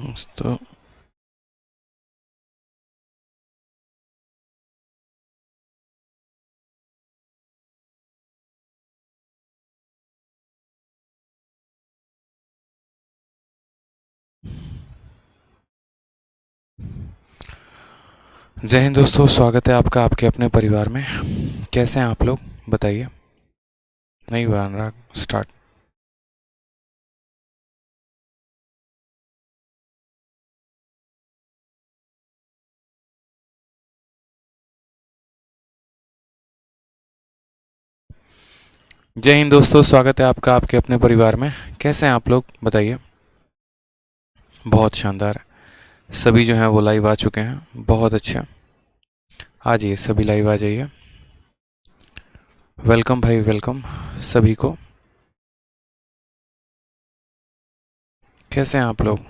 तो जय हिंद दोस्तों, स्वागत है आपका आपके अपने परिवार में। कैसे हैं आप लोग, बताइए। नहीं बन रहा, स्टार्ट। जय हिंद दोस्तों, स्वागत है आपका आपके अपने परिवार में। कैसे हैं आप लोग, बताइए। बहुत शानदार। सभी जो हैं वो लाइव आ चुके हैं, बहुत अच्छा। आ जाइए, सभी लाइव आ जाइए। वेलकम भाई, वेलकम सभी को। कैसे हैं आप लोग,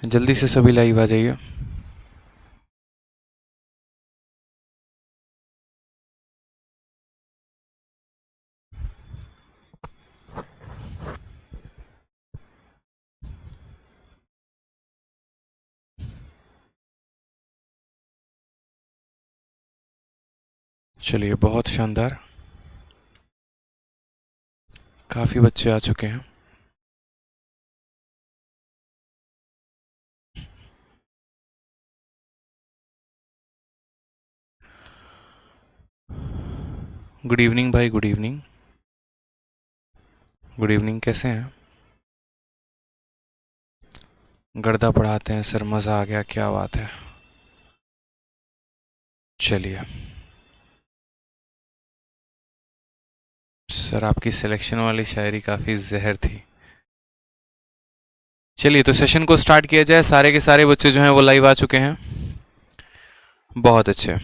जल्दी से सभी लाइव आ जाइए। चलिए, बहुत शानदार। काफ़ी बच्चे आ चुके हैं। गुड इवनिंग भाई, गुड इवनिंग। गुड इवनिंग, कैसे हैं। गर्दा पढ़ाते हैं सर, मज़ा आ गया, क्या बात है। चलिए सर, आपकी सिलेक्शन वाली शायरी काफ़ी जहर थी। चलिए तो सेशन को स्टार्ट किया जाए। सारे के सारे बच्चे जो हैं वो लाइव आ चुके हैं, बहुत अच्छे।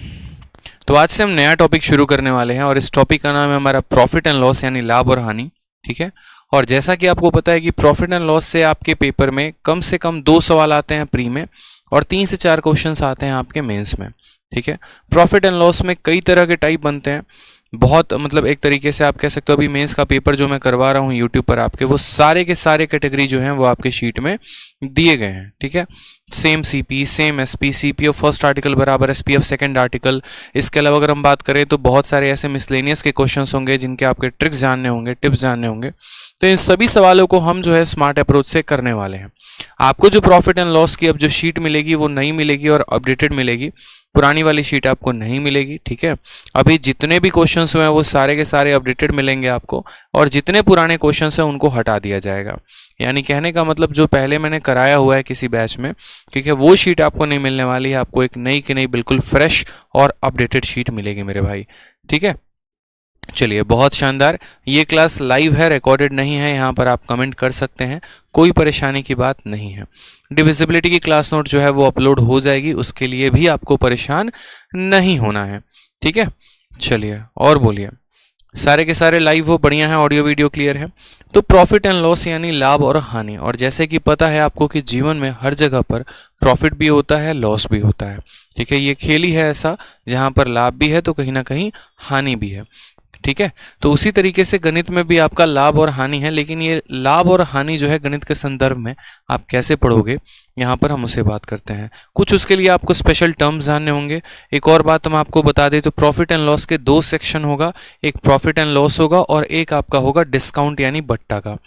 तो आज से हम नया टॉपिक शुरू करने वाले हैं और इस टॉपिक का नाम है हमारा प्रॉफिट एंड लॉस, यानी लाभ और हानि। ठीक है। और जैसा कि आपको पता है कि प्रॉफिट एंड लॉस से आपके पेपर में कम से कम 2 सवाल आते हैं प्री में और 3 से 4 क्वेश्चंस आते हैं आपके मेंस में। ठीक है। प्रॉफिट एंड लॉस में कई तरह के टाइप बनते हैं। बहुत मतलब एक तरीके से आप कह सकते हो, अभी मेंस का पेपर जो मैं करवा रहा हूँ यूट्यूब पर आपके, वो सारे के सारे कैटेगरी जो हैं वो आपके शीट में दिए गए हैं। ठीक है। Same CP, same SP, CP of first article बराबर एसपी ऑफ सेकंड आर्टिकल। इसके अलावा अगर हम बात करें तो बहुत सारे ऐसे मिसलेनियस के क्वेश्चंस होंगे जिनके आपके ट्रिक्स जानने होंगे, टिप्स जानने होंगे। तो इन सभी सवालों को हम जो है स्मार्ट अप्रोच से करने वाले हैं। आपको जो प्रॉफिट एंड लॉस की अब जो शीट मिलेगी वो नई मिलेगी और अपडेटेड मिलेगी, पुरानी वाली शीट आपको नहीं मिलेगी। ठीक है। अभी जितने भी क्वेश्चंस हुए हैं वो सारे के सारे अपडेटेड मिलेंगे आपको, और जितने पुराने क्वेश्चंस हैं उनको हटा दिया जाएगा। यानी कहने का मतलब जो पहले मैंने कराया हुआ है किसी बैच में, ठीक है, वो शीट आपको नहीं मिलने वाली है। आपको एक नई की नई बिल्कुल फ्रेश और अपडेटेड शीट मिलेगी मेरे भाई। ठीक है। चलिए, बहुत शानदार। ये क्लास लाइव है, रिकॉर्डेड नहीं है। यहाँ पर आप कमेंट कर सकते हैं, कोई परेशानी की बात नहीं है। डिविजिबिलिटी की क्लास नोट जो है वो अपलोड हो जाएगी, उसके लिए भी आपको परेशान नहीं होना है। ठीक है। चलिए और बोलिए। सारे के सारे लाइव हो, बढ़िया है, ऑडियो वीडियो क्लियर है। तो प्रॉफिट एंड लॉस यानी लाभ और हानि। और जैसे कि पता है आपको कि जीवन में हर जगह पर प्रॉफिट भी होता है, लॉस भी होता है। ठीक है। ये खेल ही है ऐसा, जहां पर लाभ भी है तो कहीं ना कहीं हानि भी है। ठीक है। तो उसी तरीके से गणित में भी आपका लाभ और हानि है, लेकिन ये लाभ और हानि जो है गणित के संदर्भ में आप कैसे पढ़ोगे, यहाँ पर हम उसे बात करते हैं। कुछ उसके लिए आपको स्पेशल टर्म्स जानने होंगे। एक और बात हम आपको बता दें तो प्रॉफिट एंड लॉस के 2 सेक्शन होगा, एक प्रॉफिट एंड लॉस होगा और एक आपका होगा डिस्काउंट यानी बट्टा का।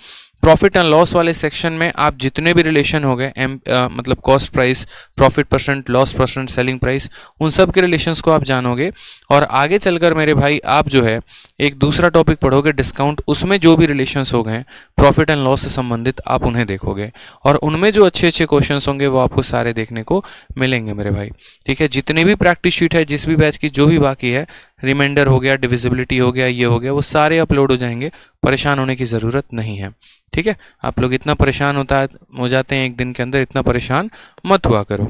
प्रॉफिट एंड लॉस वाले सेक्शन में आप जितने भी रिलेशन हो गए, मतलब cost price, profit percent, loss percent, selling price, उन सब के रिलेशंस को आप जानोगे। और आगे चलकर मेरे भाई आप जो है एक दूसरा टॉपिक पढ़ोगे डिस्काउंट, उसमें जो भी रिलेशंस हो गए प्रॉफिट एंड लॉस से संबंधित आप उन्हें देखोगे, और उनमें जो अच्छे अच्छे क्वेश्चंस होंगे वो आपको सारे देखने को मिलेंगे मेरे भाई। ठीक है। जितनी भी प्रैक्टिस शीट है, जिस भी बैच की जो भी बाकी है, रिमाइंडर हो गया, डिविजिबिलिटी हो गया, ये हो गया, वो सारे अपलोड हो जाएंगे। परेशान होने की ज़रूरत नहीं है। ठीक है। आप लोग इतना परेशान हो जाते हैं एक दिन के अंदर, इतना परेशान मत हुआ करो।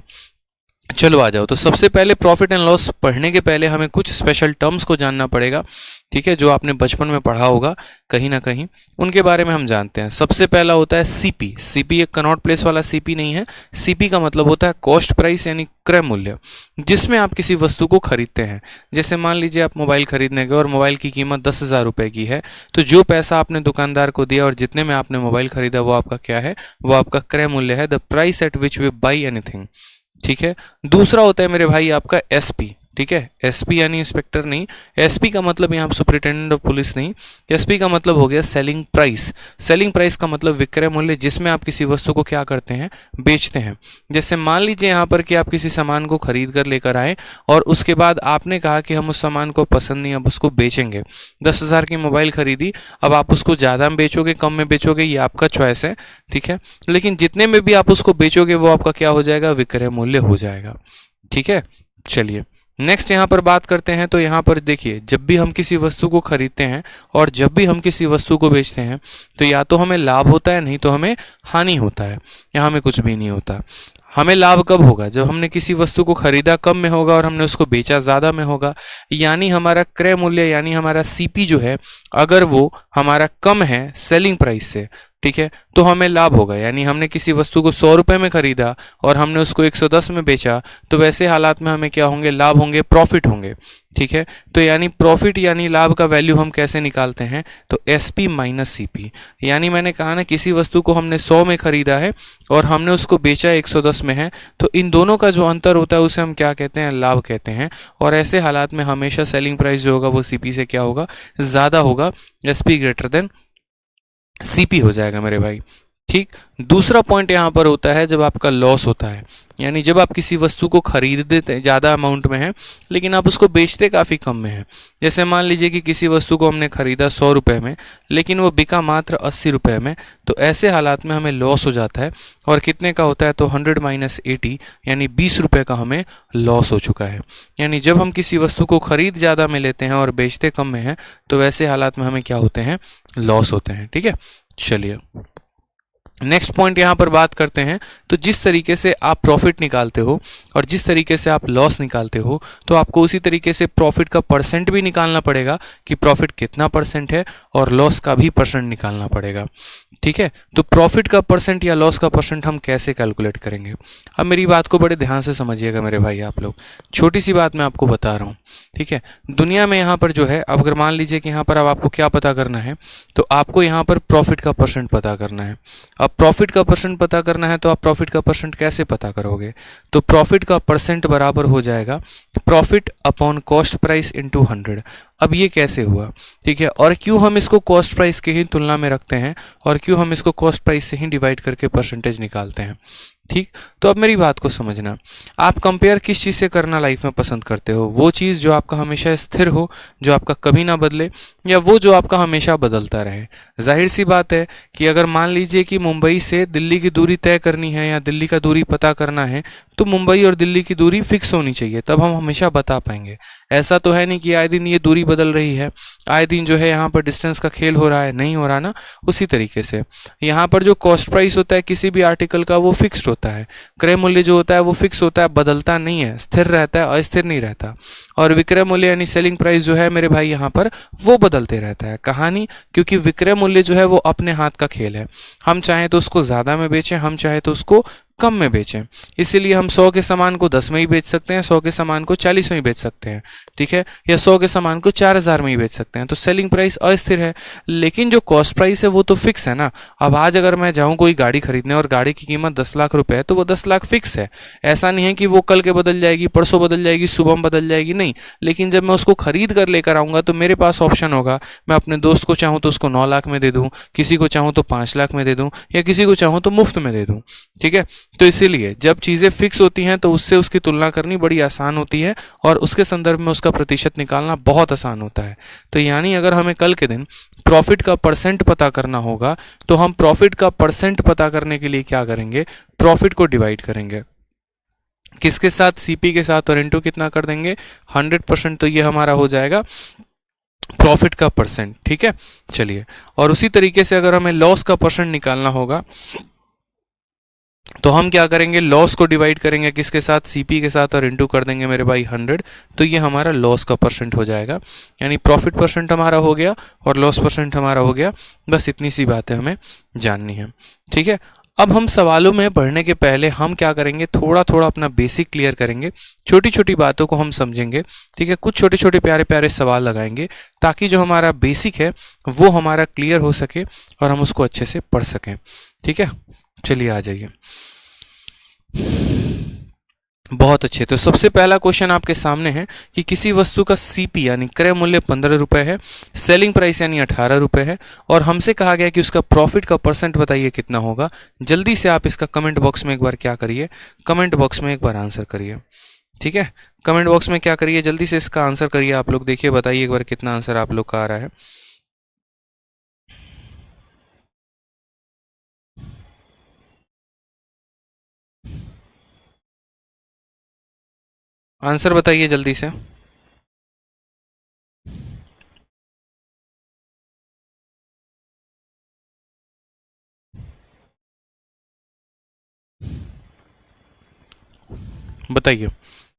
चलो आ जाओ। तो सबसे पहले प्रॉफिट एंड लॉस पढ़ने के पहले हमें कुछ स्पेशल टर्म्स को जानना पड़ेगा, ठीक है, जो आपने बचपन में पढ़ा होगा कहीं ना कहीं, उनके बारे में हम जानते हैं। सबसे पहला होता है सीपी। सीपी एक कनॉट प्लेस वाला सीपी नहीं है। सीपी का मतलब होता है कॉस्ट प्राइस यानी क्रय मूल्य, जिसमें आप किसी वस्तु को खरीदते हैं। जैसे मान लीजिए आप मोबाइल खरीदने गए और मोबाइल की कीमत 10,000 रुपये की है, तो जो पैसा आपने दुकानदार को दिया और जितने में आपने मोबाइल खरीदा वो आपका क्या है, वो आपका क्रय मूल्य है, the price at which we buy anything, ठीक है। दूसरा होता है मेरे भाई आपका एसपी, ठीक है। एसपी यानी इंस्पेक्टर नहीं, एसपी का मतलब यहाँ सुपरिटेंडेंट ऑफ पुलिस नहीं, एसपी का मतलब हो गया सेलिंग प्राइस। सेलिंग प्राइस का मतलब विक्रय मूल्य, जिसमें आप किसी वस्तु को क्या करते हैं, बेचते हैं। जैसे मान लीजिए यहाँ पर कि आप किसी सामान को खरीद कर लेकर आए और उसके बाद आपने कहा कि हम उस सामान को पसंद नहीं, अब उसको बेचेंगे। 10,000 की मोबाइल खरीदी, अब आप उसको ज़्यादा में बेचोगे कम में बेचोगे ये आपका चॉइस है, ठीक है। लेकिन जितने में भी आप उसको बेचोगे वो आपका क्या हो जाएगा, विक्रय मूल्य हो जाएगा, ठीक है। चलिए नेक्स्ट यहाँ पर बात करते हैं। तो यहाँ पर देखिए, जब भी हम किसी वस्तु को खरीदते हैं और जब भी हम किसी वस्तु को बेचते हैं, तो या तो हमें लाभ होता है, नहीं तो हमें हानि होता है, या हमें कुछ भी नहीं होता। हमें लाभ कब होगा, जब हमने किसी वस्तु को खरीदा कम में होगा और हमने उसको बेचा ज़्यादा में होगा, यानी हमारा क्रय मूल्य यानी हमारा सीपी जो है, अगर वो हमारा कम है सेलिंग प्राइस से, ठीक है, तो हमें लाभ होगा। यानी हमने किसी वस्तु को 100 रुपये में खरीदा और हमने उसको 110 में बेचा, तो वैसे हालात में हमें क्या होंगे, लाभ होंगे, प्रॉफिट होंगे, ठीक है। तो यानी प्रॉफिट यानी लाभ का वैल्यू हम कैसे निकालते हैं, तो एसपी माइनस सीपी। यानी मैंने कहा ना, किसी वस्तु को हमने 100 में खरीदा है और हमने उसको बेचा 110 में है, तो इन दोनों का जो अंतर होता है उसे हम क्या कहते हैं, लाभ कहते हैं। और ऐसे हालात में हमेशा सेलिंग प्राइस जो होगा वो सीपी से क्या होगा, ज़्यादा होगा, एसपी ग्रेटर देन सीपी हो जाएगा मेरे भाई, ठीक। दूसरा पॉइंट यहाँ पर होता है जब आपका लॉस होता है, यानी जब आप किसी वस्तु को खरीदते हैं ज़्यादा अमाउंट में है लेकिन आप उसको बेचते काफ़ी कम में है। जैसे मान लीजिए कि किसी वस्तु को हमने खरीदा 100 रुपये में लेकिन वो बिका मात्र 80 रुपये में, तो ऐसे हालात में हमें लॉस हो जाता है। और कितने का होता है, तो 100 माइनस 80 यानी 20 रुपये का हमें लॉस हो चुका है। यानी जब हम किसी वस्तु को खरीद ज़्यादा में लेते हैं और बेचते कम में है, तो वैसे हालात में हमें क्या होते हैं, लॉस होते हैं, ठीक है। चलिए नेक्स्ट पॉइंट यहाँ पर बात करते हैं। तो जिस तरीके से आप प्रॉफिट निकालते हो और जिस तरीके से आप लॉस निकालते हो, तो आपको उसी तरीके से प्रॉफिट का परसेंट भी निकालना पड़ेगा कि प्रॉफिट कितना परसेंट है, और लॉस का भी परसेंट निकालना पड़ेगा, ठीक है। तो प्रॉफिट का परसेंट या लॉस का परसेंट हम कैसे कैलकुलेट करेंगे, अब मेरी बात को बड़े ध्यान से समझिएगा मेरे भाई आप लोग। छोटी सी बात मैं आपको बता रहा हूँ, ठीक है। दुनिया में यहाँ पर जो है, अब अगर मान लीजिए कि यहाँ पर अब आपको क्या पता करना है, तो आपको यहाँ पर प्रॉफिट का परसेंट पता करना है। अब प्रॉफिट का परसेंट पता करना है, तो आप प्रॉफिट का परसेंट कैसे पता करोगे, तो प्रॉफिट का परसेंट बराबर हो जाएगा profit upon cost price into 100। अब ये कैसे हुआ, ठीक है, और क्यों हम इसको कॉस्ट प्राइस के ही तुलना में रखते हैं और क्यों हम इसको कॉस्ट प्राइस से ही डिवाइड करके परसेंटेज निकालते हैं, ठीक। तो अब मेरी बात को समझना, आप कंपेयर किस चीज़ से करना लाइफ में पसंद करते हो, वो चीज़ जो आपका हमेशा स्थिर हो, जो आपका कभी ना बदले, या वो जो आपका हमेशा बदलता रहे। जाहिर सी बात है कि अगर मान लीजिए कि मुंबई से दिल्ली की दूरी तय करनी है या दिल्ली का दूरी पता करना है, तो मुंबई और दिल्ली की दूरी फिक्स होनी चाहिए, तब हम हमेशा बता पाएंगे। ऐसा तो है नहीं कि आए दिन ये दूरी बदल रही है, आए दिन जो है यहाँ पर डिस्टेंस का खेल हो रहा है, नहीं हो रहा ना। उसी तरीके से यहाँ पर जो कॉस्ट प्राइस होता है किसी भी आर्टिकल का, वो फिक्स्ड होता है। क्रय मूल्य जो होता है वो फिक्स होता है, बदलता नहीं है, स्थिर रहता है, अस्थिर नहीं रहता। और विक्रय मूल्य यानी सेलिंग प्राइस जो है मेरे भाई यहाँ पर, वो बदलते रहता है। कहानी, क्योंकि विक्रय मूल्य जो है वो अपने हाथ का खेल है। हम चाहे तो उसको ज़्यादा में बेचें, हम चाहे तो उसको कम में बेचें। इसीलिए हम 100 के सामान को 10 में ही बेच सकते हैं, 100 के सामान को 40 में ही बेच सकते हैं, ठीक है, या 100 के सामान को 4,000 में ही बेच सकते हैं। तो सेलिंग प्राइस अस्थिर है, लेकिन जो कॉस्ट प्राइस है वो तो फिक्स है ना। अब आज अगर मैं जाऊँ कोई गाड़ी खरीदने और गाड़ी की कीमत 10 लाख रुपए है, तो वो 10 लाख फिक्स है। ऐसा नहीं है कि वो कल के बदल जाएगी, परसों बदल जाएगी, सुबह में बदल जाएगी, नहीं। लेकिन जब मैं उसको खरीद कर लेकर आऊँगा तो मेरे पास ऑप्शन होगा, मैं अपने दोस्त को चाहूँ तो उसको 9 लाख में दे दूँ, किसी को चाहूँ तो 5 लाख में दे दूँ, या किसी को चाहूँ तो मुफ्त में दे दूँ, ठीक है। तो इसीलिए जब चीज़ें फिक्स होती हैं तो उससे उसकी तुलना करनी बड़ी आसान होती है और उसके संदर्भ में उसका प्रतिशत निकालना बहुत आसान होता है। तो यानी अगर हमें कल के दिन प्रॉफिट का परसेंट पता करना होगा, तो हम प्रॉफिट का परसेंट पता करने के लिए क्या करेंगे, प्रॉफिट को डिवाइड करेंगे किसके साथ, सीपी के साथ, और इनटू कितना कर देंगे, 100%। तो ये हमारा हो जाएगा प्रॉफिट का परसेंट, ठीक है। चलिए, और उसी तरीके से अगर हमें लॉस का परसेंट निकालना होगा, तो हम क्या करेंगे, लॉस को डिवाइड करेंगे किसके साथ, सीपी के साथ, और इनटू कर देंगे मेरे भाई 100। तो ये हमारा लॉस का परसेंट हो जाएगा, यानी प्रॉफिट परसेंट हमारा हो गया और लॉस परसेंट हमारा हो गया। बस इतनी सी बातें हमें जाननी है, ठीक है। अब हम सवालों में बढ़ने के पहले हम क्या करेंगे, थोड़ा थोड़ा अपना बेसिक क्लियर करेंगे, छोटी छोटी बातों को हम समझेंगे, ठीक है। कुछ छोटे छोटे प्यारे प्यारे सवाल लगाएंगे ताकि जो हमारा बेसिक है वो हमारा क्लियर हो सके और हम उसको अच्छे से पढ़ सकें, ठीक है। चलिए आ जाइए। बहुत अच्छे। तो सबसे पहला क्वेश्चन आपके सामने है कि किसी वस्तु का सीपी यानी क्रय मूल्य 15 रुपए है, सेलिंग प्राइस यानी 18 रुपए है, और हमसे कहा गया कि उसका प्रॉफिट का परसेंट बताइए कितना होगा। जल्दी से आप इसका कमेंट बॉक्स में एक बार क्या करिए, कमेंट बॉक्स में एक बार आंसर करिए, ठीक है। कमेंट बॉक्स में क्या करिए, जल्दी से इसका आंसर करिए। आप लोग देखिए, बताइए एक बार कितना आंसर आप लोग का आ रहा है। आंसर बताइए जल्दी से। बताइए।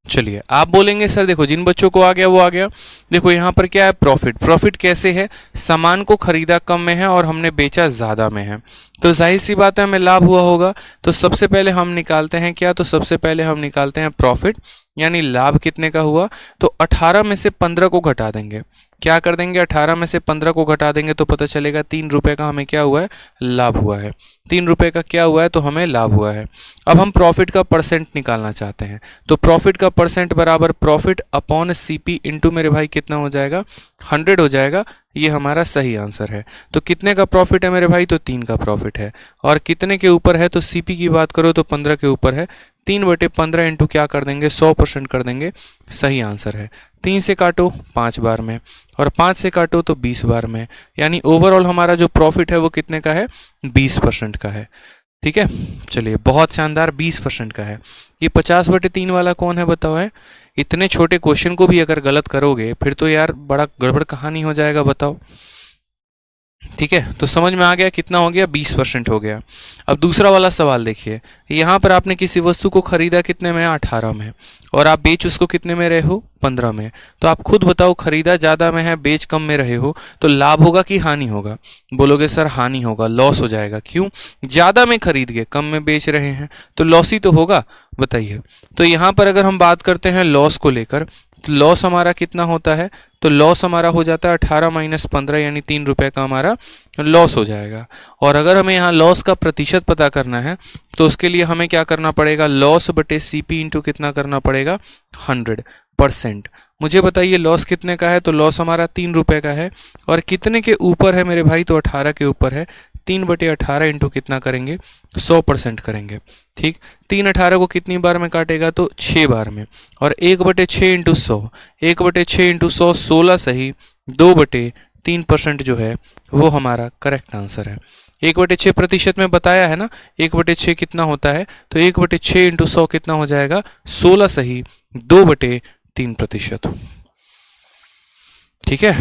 चलिए आप बोलेंगे सर देखो जिन बच्चों को आ गया वो आ गया। देखो यहाँ पर क्या है, प्रॉफिट। प्रॉफिट कैसे है, सामान को खरीदा कम में है और हमने बेचा ज़्यादा में है, तो जाहिर सी बात है हमें लाभ हुआ होगा। तो सबसे पहले हम निकालते हैं क्या, तो सबसे पहले हम निकालते हैं प्रॉफिट, यानी लाभ कितने का हुआ। तो 18 में से 15 को घटा देंगे, क्या कर देंगे, 18 में से 15 को घटा देंगे तो पता चलेगा 3 रुपए का हमें क्या हुआ है, लाभ हुआ है। 3 रुपए का क्या हुआ है, तो हमें लाभ हुआ है। अब हम प्रॉफिट का परसेंट निकालना चाहते हैं, तो प्रॉफिट का परसेंट बराबर प्रॉफिट अपॉन सीपी इंटू मेरे भाई कितना हो जाएगा, 100 हो जाएगा। ये हमारा सही आंसर है। तो कितने का प्रॉफिट है मेरे भाई, तो 3 का प्रॉफिट है। और कितने के ऊपर है, तो सीपी की बात करो तो 15 के ऊपर है। 3/15 इंटू क्या कर देंगे, 100% कर देंगे, सही आंसर है। 3 से काटो 5 बार में, और 5 से काटो तो 20 बार में, यानी ओवरऑल हमारा जो प्रॉफिट है वो कितने का है, 20% का है, ठीक है। चलिए बहुत शानदार, 20% का है। ये 50/3 वाला कौन है बताओ है। इतने छोटे क्वेश्चन को भी अगर गलत करोगे फिर तो यार बड़ा गड़बड़ कहानी हो जाएगा, बताओ, ठीक है। तो समझ में आ गया कितना हो गया, 20% हो गया। अब दूसरा वाला सवाल देखिए, यहाँ पर आपने किसी वस्तु को खरीदा कितने में, 18 में, और आप बेच उसको कितने में रहे हो, 15 में। तो आप खुद बताओ, खरीदा ज़्यादा में है, बेच कम में रहे हो, तो लाभ होगा कि हानि होगा। बोलोगे सर हानि होगा, लॉस हो जाएगा। क्यों, ज़्यादा में खरीद के कम में बेच रहे हैं तो लॉस ही तो होगा, बताइए। तो यहाँ पर अगर हम बात करते हैं लॉस को लेकर, तो लॉस हमारा कितना होता है, तो लॉस हमारा हो जाता है 18 माइनस 15, यानी 3 रुपए का हमारा लॉस हो जाएगा। और अगर हमें यहाँ लॉस का प्रतिशत पता करना है तो उसके लिए हमें क्या करना पड़ेगा, लॉस बटे सीपी इंटू कितना करना पड़ेगा, 100%। मुझे बताइए लॉस कितने का है, तो लॉस हमारा 3 रुपए का है, और कितने के ऊपर है मेरे भाई, तो 18 के ऊपर है। 3/18 इंटू कितना करेंगे, 100% करेंगे, ठीक। 3 18 को कितनी बार में काटेगा, तो 6 बार में, और 1/6 इंटू 100, 1/6 इंटू 100 16 सही, 2/3% जो है वो हमारा करेक्ट आंसर है। 1/6% में बताया है ना, 1/6 कितना होता है, तो 1/6 इंटू 100 कितना हो जाएगा, 16 सही, 2/3%, ठीक है।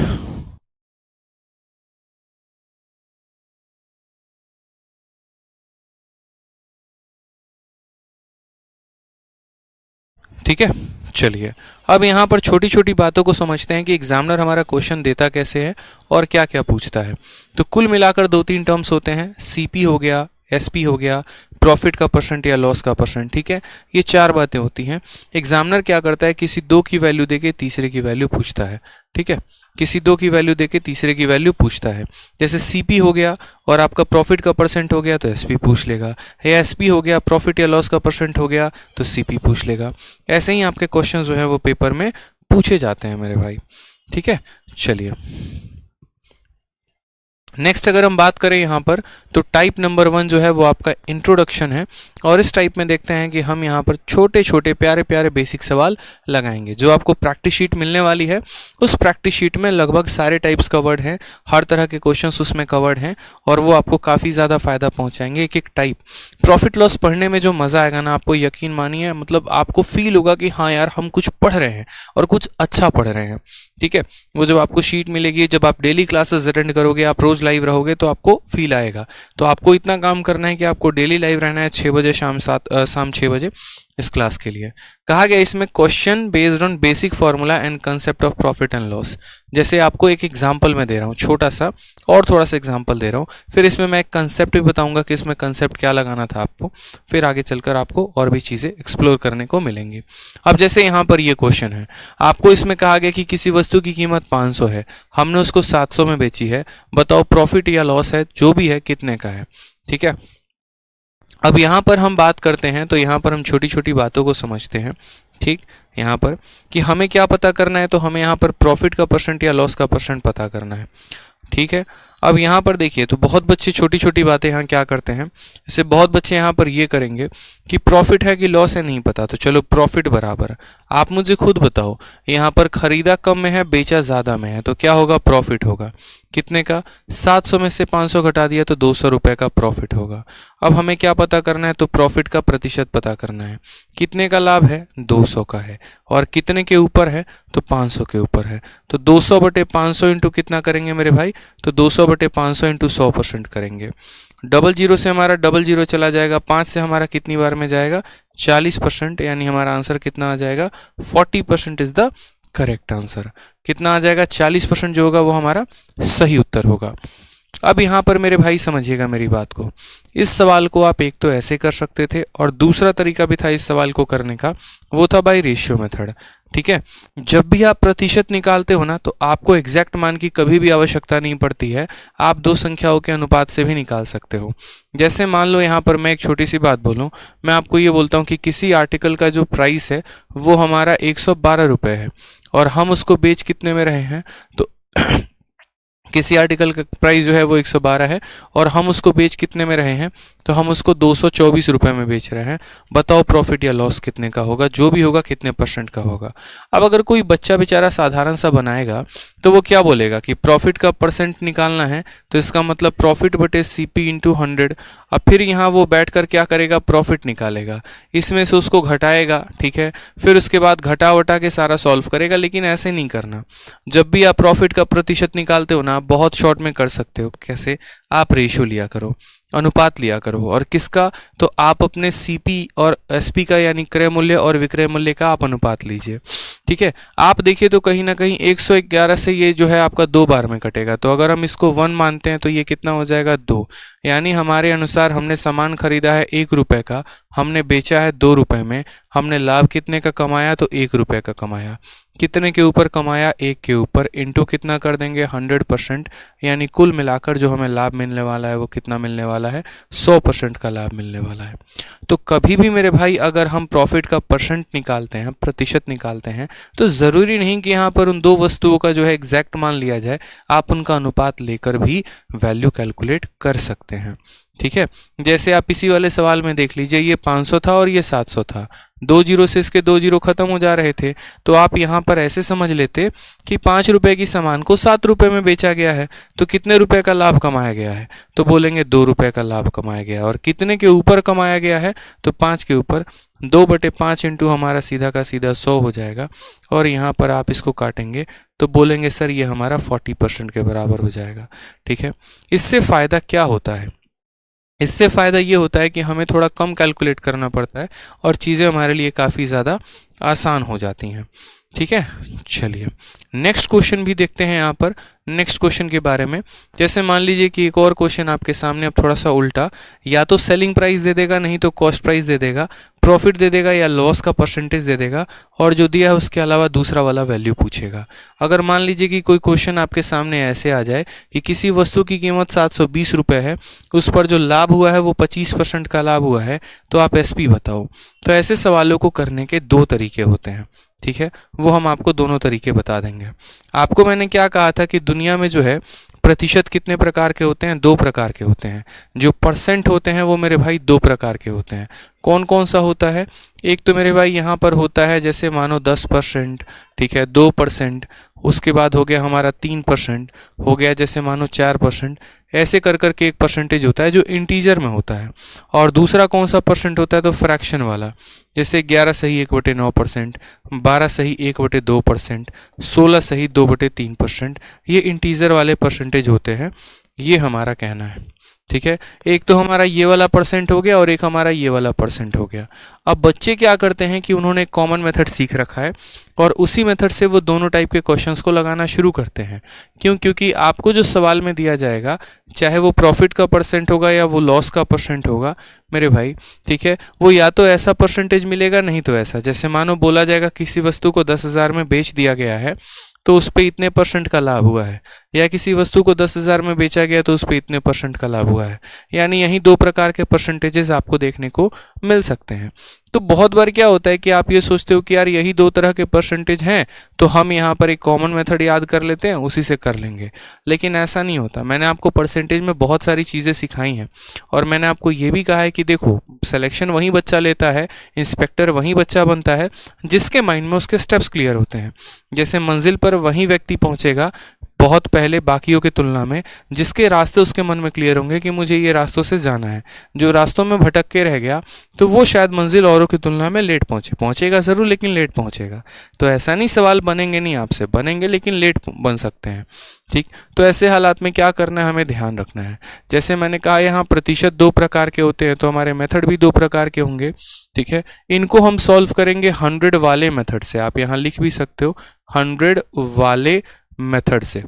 ठीक है। चलिए अब यहाँ पर छोटी छोटी बातों को समझते हैं कि एग्जामिनर हमारा क्वेश्चन देता कैसे है और क्या क्या पूछता है। तो कुल मिलाकर 2-3 टर्म्स होते हैं, सीपी हो गया, एसपी हो गया, प्रॉफिट का परसेंट या लॉस का परसेंट, ठीक है। ये 4 बातें होती हैं। एग्जामिनर क्या करता है, किसी 2 की वैल्यू देके तीसरे की वैल्यू पूछता है, ठीक है। किसी 2 की वैल्यू देके तीसरे की वैल्यू पूछता है। जैसे सीपी हो गया और आपका प्रॉफिट का परसेंट हो गया तो एसपी पूछ लेगा, या एसपी हो गया प्रॉफिट या लॉस का परसेंट हो गया तो सीपी पूछ लेगा। ऐसे ही आपके क्वेश्चन जो है वो पेपर में पूछे जाते हैं मेरे भाई, ठीक है। चलिए नेक्स्ट अगर हम बात करें यहाँ पर, तो टाइप नंबर 1 जो है वो आपका इंट्रोडक्शन है, और इस टाइप में देखते हैं कि हम यहाँ पर छोटे छोटे प्यारे प्यारे बेसिक सवाल लगाएंगे। जो आपको प्रैक्टिस शीट मिलने वाली है उस प्रैक्टिस शीट में लगभग सारे टाइप्स कवर्ड हैं, हर तरह के क्वेश्चंस उसमें कवर्ड हैं, और वो आपको काफ़ी ज़्यादा फायदा पहुँचाएंगे एक एक टाइप। प्रॉफिट लॉस पढ़ने में जो मज़ा आएगा ना, आपको यकीन मानिए, मतलब आपको फील होगा कि हाँ यार हम कुछ पढ़ रहे हैं और कुछ अच्छा पढ़ रहे हैं। ठीक है, वो जब आपको शीट मिलेगी, जब आप डेली क्लासेस अटेंड करोगे, आप रोज़ लाइव रहोगे, तो आपको फील आएगा। तो आपको इतना काम करना है कि आपको डेली लाइव रहना है 6 बजे, शाम 6 बजे इस क्लास के लिए। कहा गया इसमें question based on basic formula and concept of profit and loss. जैसे आपको एक एग्जांपल मैं दे रहा हूँ छोटा सा, और थोड़ा सा एग्जांपल दे रहा हूँ, फिर इसमें मैं एक कंसेप्ट भी बताऊंगा कि इसमें कंसेप्ट क्या लगाना था आपको, फिर आगे चलकर आपको और भी चीज़ें एक्सप्लोर करने को मिलेंगी। अब जैसे यहाँ पर ये क्वेश्चन है, आपको इसमें कहा गया कि किसी वस्तु की कीमत 500 है, हमने उसको 700 में बेची है, बताओ प्रॉफिट या लॉस है, जो भी है कितने का है। ठीक है, अब यहाँ पर हम बात करते हैं, तो यहाँ पर हम छोटी छोटी बातों को समझते हैं। ठीक, यहाँ पर कि हमें क्या पता करना है, तो हमें यहाँ पर प्रॉफिट का परसेंट या लॉस का परसेंट पता करना है। ठीक है, अब यहाँ पर देखिए, तो बहुत बच्चे छोटी छोटी बातें यहाँ क्या करते हैं, जैसे बहुत बच्चे यहाँ पर ये करेंगे कि प्रॉफिट है कि लॉस है नहीं पता, तो चलो प्रॉफिट बराबर, आप मुझे खुद बताओ, यहाँ पर खरीदा कम में है, बेचा ज़्यादा में है, तो क्या होगा, प्रॉफिट होगा। कितने का, 700 में से 500 घटा दिया तो 200 रुपये का प्रॉफिट होगा। अब हमें क्या पता करना है, तो प्रॉफिट का प्रतिशत पता करना है। कितने का लाभ है, 200 का है, और कितने के ऊपर है, तो 500 के ऊपर है। तो 200 बटे 500 इंटू कितना करेंगे मेरे भाई, तो 200 बटे 500 इंटू 100% करेंगे। डबल जीरो से हमारा डबल जीरो चला जाएगा, 5 से हमारा कितनी बार में जाएगा, 40%, यानी हमारा आंसर कितना आ जाएगा, 40% इज द करेक्ट आंसर। कितना आ जाएगा, 40% जो होगा वो हमारा सही उत्तर होगा। अब यहाँ पर मेरे भाई समझिएगा मेरी बात को, इस सवाल को आप एक तो ऐसे कर सकते थे, और दूसरा तरीका भी था इस सवाल को करने का, वो था बाय रेशियो मेथड। ठीक है, जब भी आप प्रतिशत निकालते हो ना, तो आपको एग्जैक्ट मान की कभी भी आवश्यकता नहीं पड़ती है, आप दो संख्याओं के अनुपात से भी निकाल सकते हो। जैसे मान लो यहाँ पर मैं एक छोटी सी बात बोलूँ, मैं आपको ये बोलता हूँ कि किसी आर्टिकल का जो प्राइस है वो हमारा 112 रुपये है, और हम उसको बेच कितने में रहे हैं, तो किसी आर्टिकल का प्राइस जो है वो 112 है, और हम उसको बेच कितने में रहे हैं, तो हम उसको 224 रुपये में बेच रहे हैं। बताओ प्रॉफिट या लॉस कितने का होगा, जो भी होगा कितने परसेंट का होगा। अब अगर कोई बच्चा बेचारा साधारण सा बनाएगा, तो वो क्या बोलेगा कि प्रॉफिट का परसेंट निकालना है, तो इसका मतलब प्रॉफिट बटे CP इंटू 100। अब फिर यहाँ वो बैठ कर क्या करेगा, प्रॉफिट निकालेगा, इसमें से उसको घटाएगा। ठीक है, फिर उसके बाद घटा वटा के सारा सॉल्व करेगा, लेकिन ऐसे नहीं करना। जब भी आप प्रॉफिट का प्रतिशत निकालते हो ना, आप बहुत शॉर्ट में कर सकते हो। कैसे, आप रेशियो लिया करो, अनुपात लिया करो, और किसका, तो आप अपने CP और SP का, यानी क्रय मूल्य और विक्रय मूल्य का आप अनुपात लीजिए। ठीक है, आप देखिए तो कहीं ना कहीं 111 से ये जो है आपका 2 बार में कटेगा, तो अगर हम इसको 1 मानते हैं तो ये कितना हो जाएगा, 2। यानी हमारे अनुसार हमने सामान खरीदा है 1 रुपये का, हमने बेचा है 2 रुपये में, हमने लाभ कितने का कमाया, तो 1 रुपये का कमाया। कितने के ऊपर कमाया, 1 के ऊपर, इंटू कितना कर देंगे, 100%, यानी कुल मिलाकर जो हमें लाभ मिलने वाला है वो कितना मिलने वाला है, 100% का लाभ मिलने वाला है। तो कभी भी मेरे भाई अगर हम प्रॉफिट का परसेंट निकालते हैं, प्रतिशत निकालते हैं, तो ज़रूरी नहीं कि यहाँ पर उन दो वस्तुओं का जो है एग्जैक्ट मान लिया जाए, आप उनका अनुपात लेकर भी वैल्यू कैलकुलेट कर सकते हैं। ठीक है, जैसे आप इसी वाले सवाल में देख लीजिए, ये 500 था और ये 700 था, 2 जीरो से इसके 2 जीरो खत्म हो जा रहे थे, तो आप यहाँ पर ऐसे समझ लेते कि 5 रुपए की सामान को 7 रुपए में बेचा गया है, तो कितने रुपए का लाभ कमाया गया है, तो बोलेंगे 2 रुपए का लाभ कमाया गया है। और कितने के ऊपर कमाया गया है, तो 5 के ऊपर, 2/5 इंटू हमारा सीधा का सीधा 100 हो जाएगा, और यहाँ पर आप इसको काटेंगे तो बोलेंगे सर ये हमारा 40% के बराबर हो जाएगा। ठीक है, इससे फ़ायदा क्या होता है, इससे फ़ायदा ये होता है कि हमें थोड़ा कम कैलकुलेट करना पड़ता है और चीज़ें हमारे लिए काफ़ी ज़्यादा आसान हो जाती हैं। ठीक है, चलिए नेक्स्ट क्वेश्चन भी देखते हैं। यहाँ पर नेक्स्ट क्वेश्चन के बारे में, जैसे मान लीजिए कि एक और क्वेश्चन आपके सामने, अब थोड़ा सा उल्टा, या तो सेलिंग प्राइस दे देगा, नहीं तो कॉस्ट प्राइस दे देगा, प्रॉफिट दे देगा या लॉस का परसेंटेज दे देगा, और जो दिया है उसके अलावा दूसरा वाला वैल्यू पूछेगा। अगर मान लीजिए कि कोई क्वेश्चन आपके सामने ऐसे आ जाए कि किसी वस्तु की कीमत 720 रुपये है, उस पर जो लाभ हुआ है वो 25% का लाभ हुआ है, तो आप SP बताओ। तो ऐसे सवालों को करने के 2 तरीके होते हैं। ठीक है, वो हम आपको दोनों तरीके बता देंगे। आपको मैंने क्या कहा था कि दुनिया में जो है प्रतिशत कितने प्रकार के होते हैं, 2 प्रकार के होते हैं। जो परसेंट होते हैं वो मेरे भाई 2 प्रकार के होते हैं। कौन कौन सा होता है? एक तो मेरे भाई यहाँ पर होता है जैसे मानो 10%, ठीक है, 2%, उसके बाद हो गया हमारा 3%, हो गया जैसे मानो 4%, ऐसे कर करके एक परसेंटेज होता है जो इंटीजर में होता है। और दूसरा कौन सा परसेंट होता है? तो फ्रैक्शन वाला, जैसे 11 सही 1/9%, 12 सही 1/2%, 16 सही 2/3%, ये इंटीजर वाले परसेंटेज होते हैं, ये हमारा कहना है। ठीक है, एक तो हमारा ये वाला परसेंट हो गया और एक हमारा ये वाला परसेंट हो गया। अब बच्चे क्या करते हैं कि उन्होंने एक कॉमन मेथड सीख रखा है और उसी मेथड से वो दोनों टाइप के क्वेश्चंस को लगाना शुरू करते हैं। क्यों? क्योंकि आपको जो सवाल में दिया जाएगा, चाहे वो प्रॉफिट का परसेंट होगा या वो लॉस का परसेंट होगा मेरे भाई, ठीक है, वो या तो ऐसा परसेंटेज मिलेगा नहीं तो ऐसा। जैसे मानो बोला जाएगा किसी वस्तु को 10,000 में बेच दिया गया है तो उस पर इतने परसेंट का लाभ हुआ है, या किसी वस्तु को 10,000 में बेचा गया तो उस पर इतने परसेंट का लाभ हुआ है। यानी यही दो प्रकार के परसेंटेजेस आपको देखने को मिल सकते हैं। तो बहुत बार क्या होता है कि आप ये सोचते हो कि यार यही दो तरह के परसेंटेज हैं तो हम यहाँ पर एक कॉमन मेथड याद कर लेते हैं, उसी से कर लेंगे, लेकिन ऐसा नहीं होता। मैंने आपको परसेंटेज में बहुत सारी चीज़ें सिखाई हैं और मैंने आपको ये भी कहा है कि देखो, सिलेक्शन वही बच्चा लेता है, इंस्पेक्टर वही बच्चा बनता है जिसके माइंड में उसके स्टेप्स क्लियर होते हैं। जैसे मंजिल पर वही व्यक्ति पहुंचेगा बहुत पहले बाकियों की तुलना में, जिसके रास्ते उसके मन में क्लियर होंगे कि मुझे ये रास्तों से जाना है। जो रास्तों में भटक के रह गया तो वो शायद मंजिल औरों की तुलना में लेट पहुंचेगा ज़रूर, लेकिन लेट पहुंचेगा। तो ऐसा नहीं सवाल बनेंगे नहीं आपसे, बनेंगे लेकिन लेट बन सकते हैं। ठीक, तो ऐसे हालात में क्या करना है, हमें ध्यान रखना है। जैसे मैंने कहा यहाँ प्रतिशत दो प्रकार के होते हैं तो हमारे मेथड भी दो प्रकार के होंगे। ठीक है, इनको हम सॉल्व करेंगे 100 वाले मेथड से। आप यहाँ लिख भी सकते हो 100 वाले मेथड से।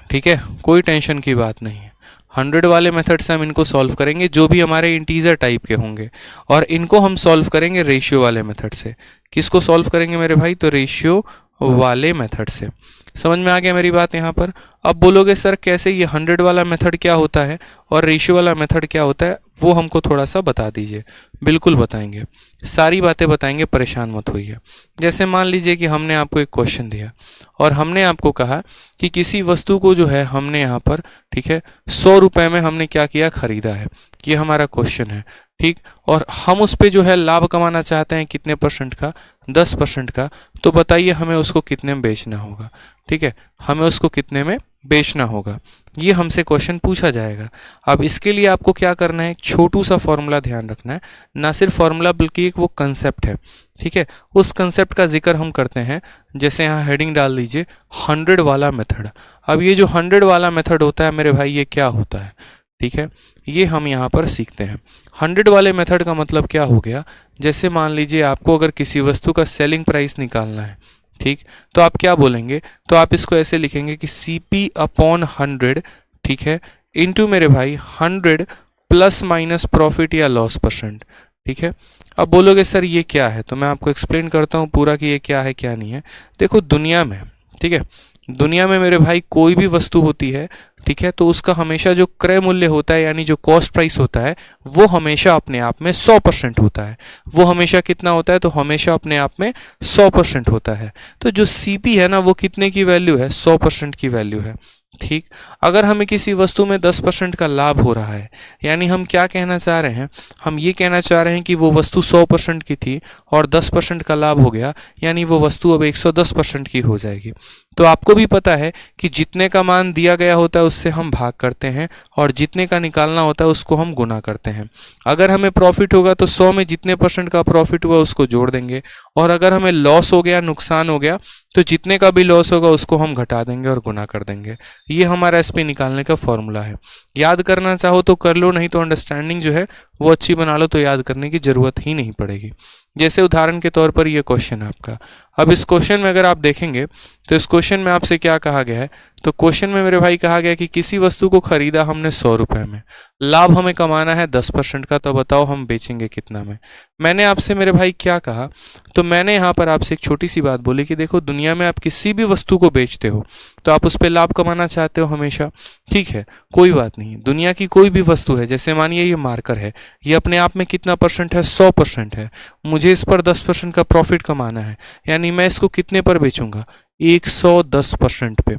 ठीक है, कोई टेंशन की बात नहीं है। 100 वाले मेथड से हम इनको सॉल्व करेंगे जो भी हमारे इंटीजर टाइप के होंगे, और इनको हम सॉल्व करेंगे रेशियो वाले मेथड से। किसको सॉल्व करेंगे मेरे भाई? तो रेशियो वाले मेथड से। समझ में आ गया मेरी बात यहाँ पर? अब बोलोगे सर कैसे, ये 100 वाला मेथड क्या होता है और रेशियो वाला मेथड क्या होता है, वो हमको थोड़ा सा बता दीजिए। बिल्कुल बताएंगे, सारी बातें बताएंगे, परेशान मत होइए। जैसे मान लीजिए कि हमने आपको एक क्वेश्चन दिया और हमने आपको कहा कि किसी वस्तु को जो है हमने यहाँ पर, ठीक है, 100 रुपये में हमने क्या किया, खरीदा है। ये हमारा क्वेश्चन है। ठीक, और हम उस पर जो है लाभ कमाना चाहते हैं कितने परसेंट का? 10% का। तो बताइए हमें उसको कितने में बेचना होगा? ठीक है, हमें उसको कितने में बेचना होगा, ये हमसे क्वेश्चन पूछा जाएगा। अब इसके लिए आपको क्या करना है, एक छोटू सा फॉर्मूला ध्यान रखना है, ना सिर्फ फॉर्मूला बल्कि एक वो कंसेप्ट है। ठीक है, उस कंसेप्ट का जिक्र हम करते हैं। जैसे यहाँ हेडिंग डाल दीजिए 100 वाला मेथड। अब ये जो 100 वाला मेथड होता है मेरे भाई, ये क्या होता है? ठीक है, ये हम यहाँ पर सीखते हैं। 100 वाले मेथड का मतलब क्या हो गया? जैसे मान लीजिए आपको अगर किसी वस्तु का सेलिंग प्राइस निकालना है, ठीक, तो आप क्या बोलेंगे? तो आप इसको ऐसे लिखेंगे कि CP/100, ठीक है, इनटू मेरे भाई 100 प्लस माइनस प्रॉफिट या लॉस परसेंट। ठीक है, अब बोलोगे सर ये क्या है, तो मैं आपको एक्सप्लेन करता हूँ पूरा कि ये क्या है क्या नहीं है। देखो दुनिया में, ठीक है, दुनिया में मेरे भाई कोई भी वस्तु होती है, ठीक है, तो उसका हमेशा जो क्रय मूल्य होता है यानी जो कॉस्ट प्राइस होता है वो हमेशा अपने आप में 100% होता है। वो हमेशा कितना होता है? तो हमेशा अपने आप में 100% होता है। तो जो CP है ना, वो कितने की वैल्यू है? 100% की वैल्यू है। ठीक, अगर हमें किसी वस्तु में 10% का लाभ हो रहा है, यानी हम क्या कहना चाह रहे हैं? हम ये कहना चाह रहे हैं कि वो वस्तु 100% की थी और 10% का लाभ हो गया, यानी वो वस्तु अब 110% की हो जाएगी। तो आपको भी पता है कि जितने का मान दिया गया होता है उससे हम भाग करते हैं और जितने का निकालना होता है उसको हम गुना करते हैं। अगर हमें प्रॉफिट होगा तो 100 में जितने % का प्रॉफिट हुआ उसको जोड़ देंगे, और अगर हमें लॉस हो गया, नुकसान हो गया, तो जितने का भी लॉस होगा उसको हम घटा देंगे और गुना कर देंगे। ये हमारा SP निकालने का फॉर्मूला है। याद करना चाहो तो कर लो, नहीं तो अंडरस्टैंडिंग जो है वो अच्छी बना लो, तो याद करने की जरूरत ही नहीं पड़ेगी। जैसे उदाहरण के तौर पर ये क्वेश्चन है आपका। अब इस क्वेश्चन में अगर आप देखेंगे तो इस क्वेश्चन में आपसे क्या कहा गया है? तो क्वेश्चन में मेरे भाई कहा गया कि किसी वस्तु को खरीदा हमने 100 रुपये में, लाभ हमें कमाना है 10% का, तो बताओ हम बेचेंगे कितना में? मैंने आपसे मेरे भाई क्या कहा? तो मैंने यहाँ पर आपसे एक छोटी सी बात बोली कि देखो दुनिया में आप किसी भी वस्तु को बेचते हो तो आप उस पर लाभ कमाना चाहते हो हमेशा। ठीक है, कोई बात नहीं, दुनिया की कोई भी वस्तु है, जैसे मानिए ये मार्कर है, ये अपने आप में कितना % है? 100% है। मुझे इस पर 10% का प्रॉफिट कमाना है, यानी मैं इसको कितने पर बेचूंगा? 110% पे।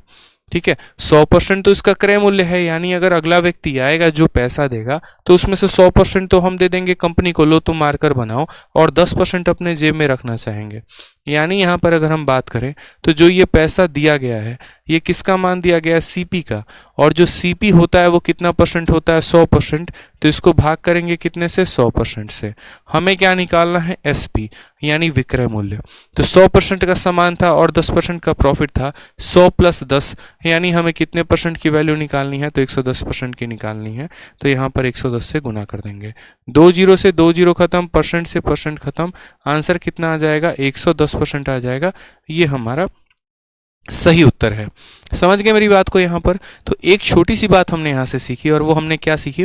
ठीक है। 100% तो इसका क्रय मूल्य है, यानी अगर अगला व्यक्ति आएगा जो पैसा देगा तो उसमें से 100% तो हम दे देंगे कंपनी को, लो तुम मार्कर बनाओ, और 10% अपने जेब में रखना चाहेंगे। यानी यहाँ पर अगर हम बात करें तो जो ये पैसा दिया गया है ये किसका मान दिया गया है, सीपी का, और जो सीपी होता है वो कितना परसेंट होता है, 100%। तो इसको भाग करेंगे कितने से, 100% से। हमें क्या निकालना है, एसपी यानी विक्रय मूल्य। तो 100% का सामान था और 10% का प्रॉफिट था, 100 प्लस 10 यानी हमें कितने परसेंट की वैल्यू निकालनी है, तो 110% की निकालनी है। तो यहाँ पर 110 से गुना कर देंगे, 2 जीरो से 2 जीरो खत्म, परसेंट से परसेंट खत्म, आंसर कितना आ जाएगा, 110% आ जाएगा। ये हमारा सही उत्तर है। समझ गए मेरी बात को यहाँ पर। तो एक छोटी सी बात हमने यहाँ से सीखी, और वो हमने क्या सीखी,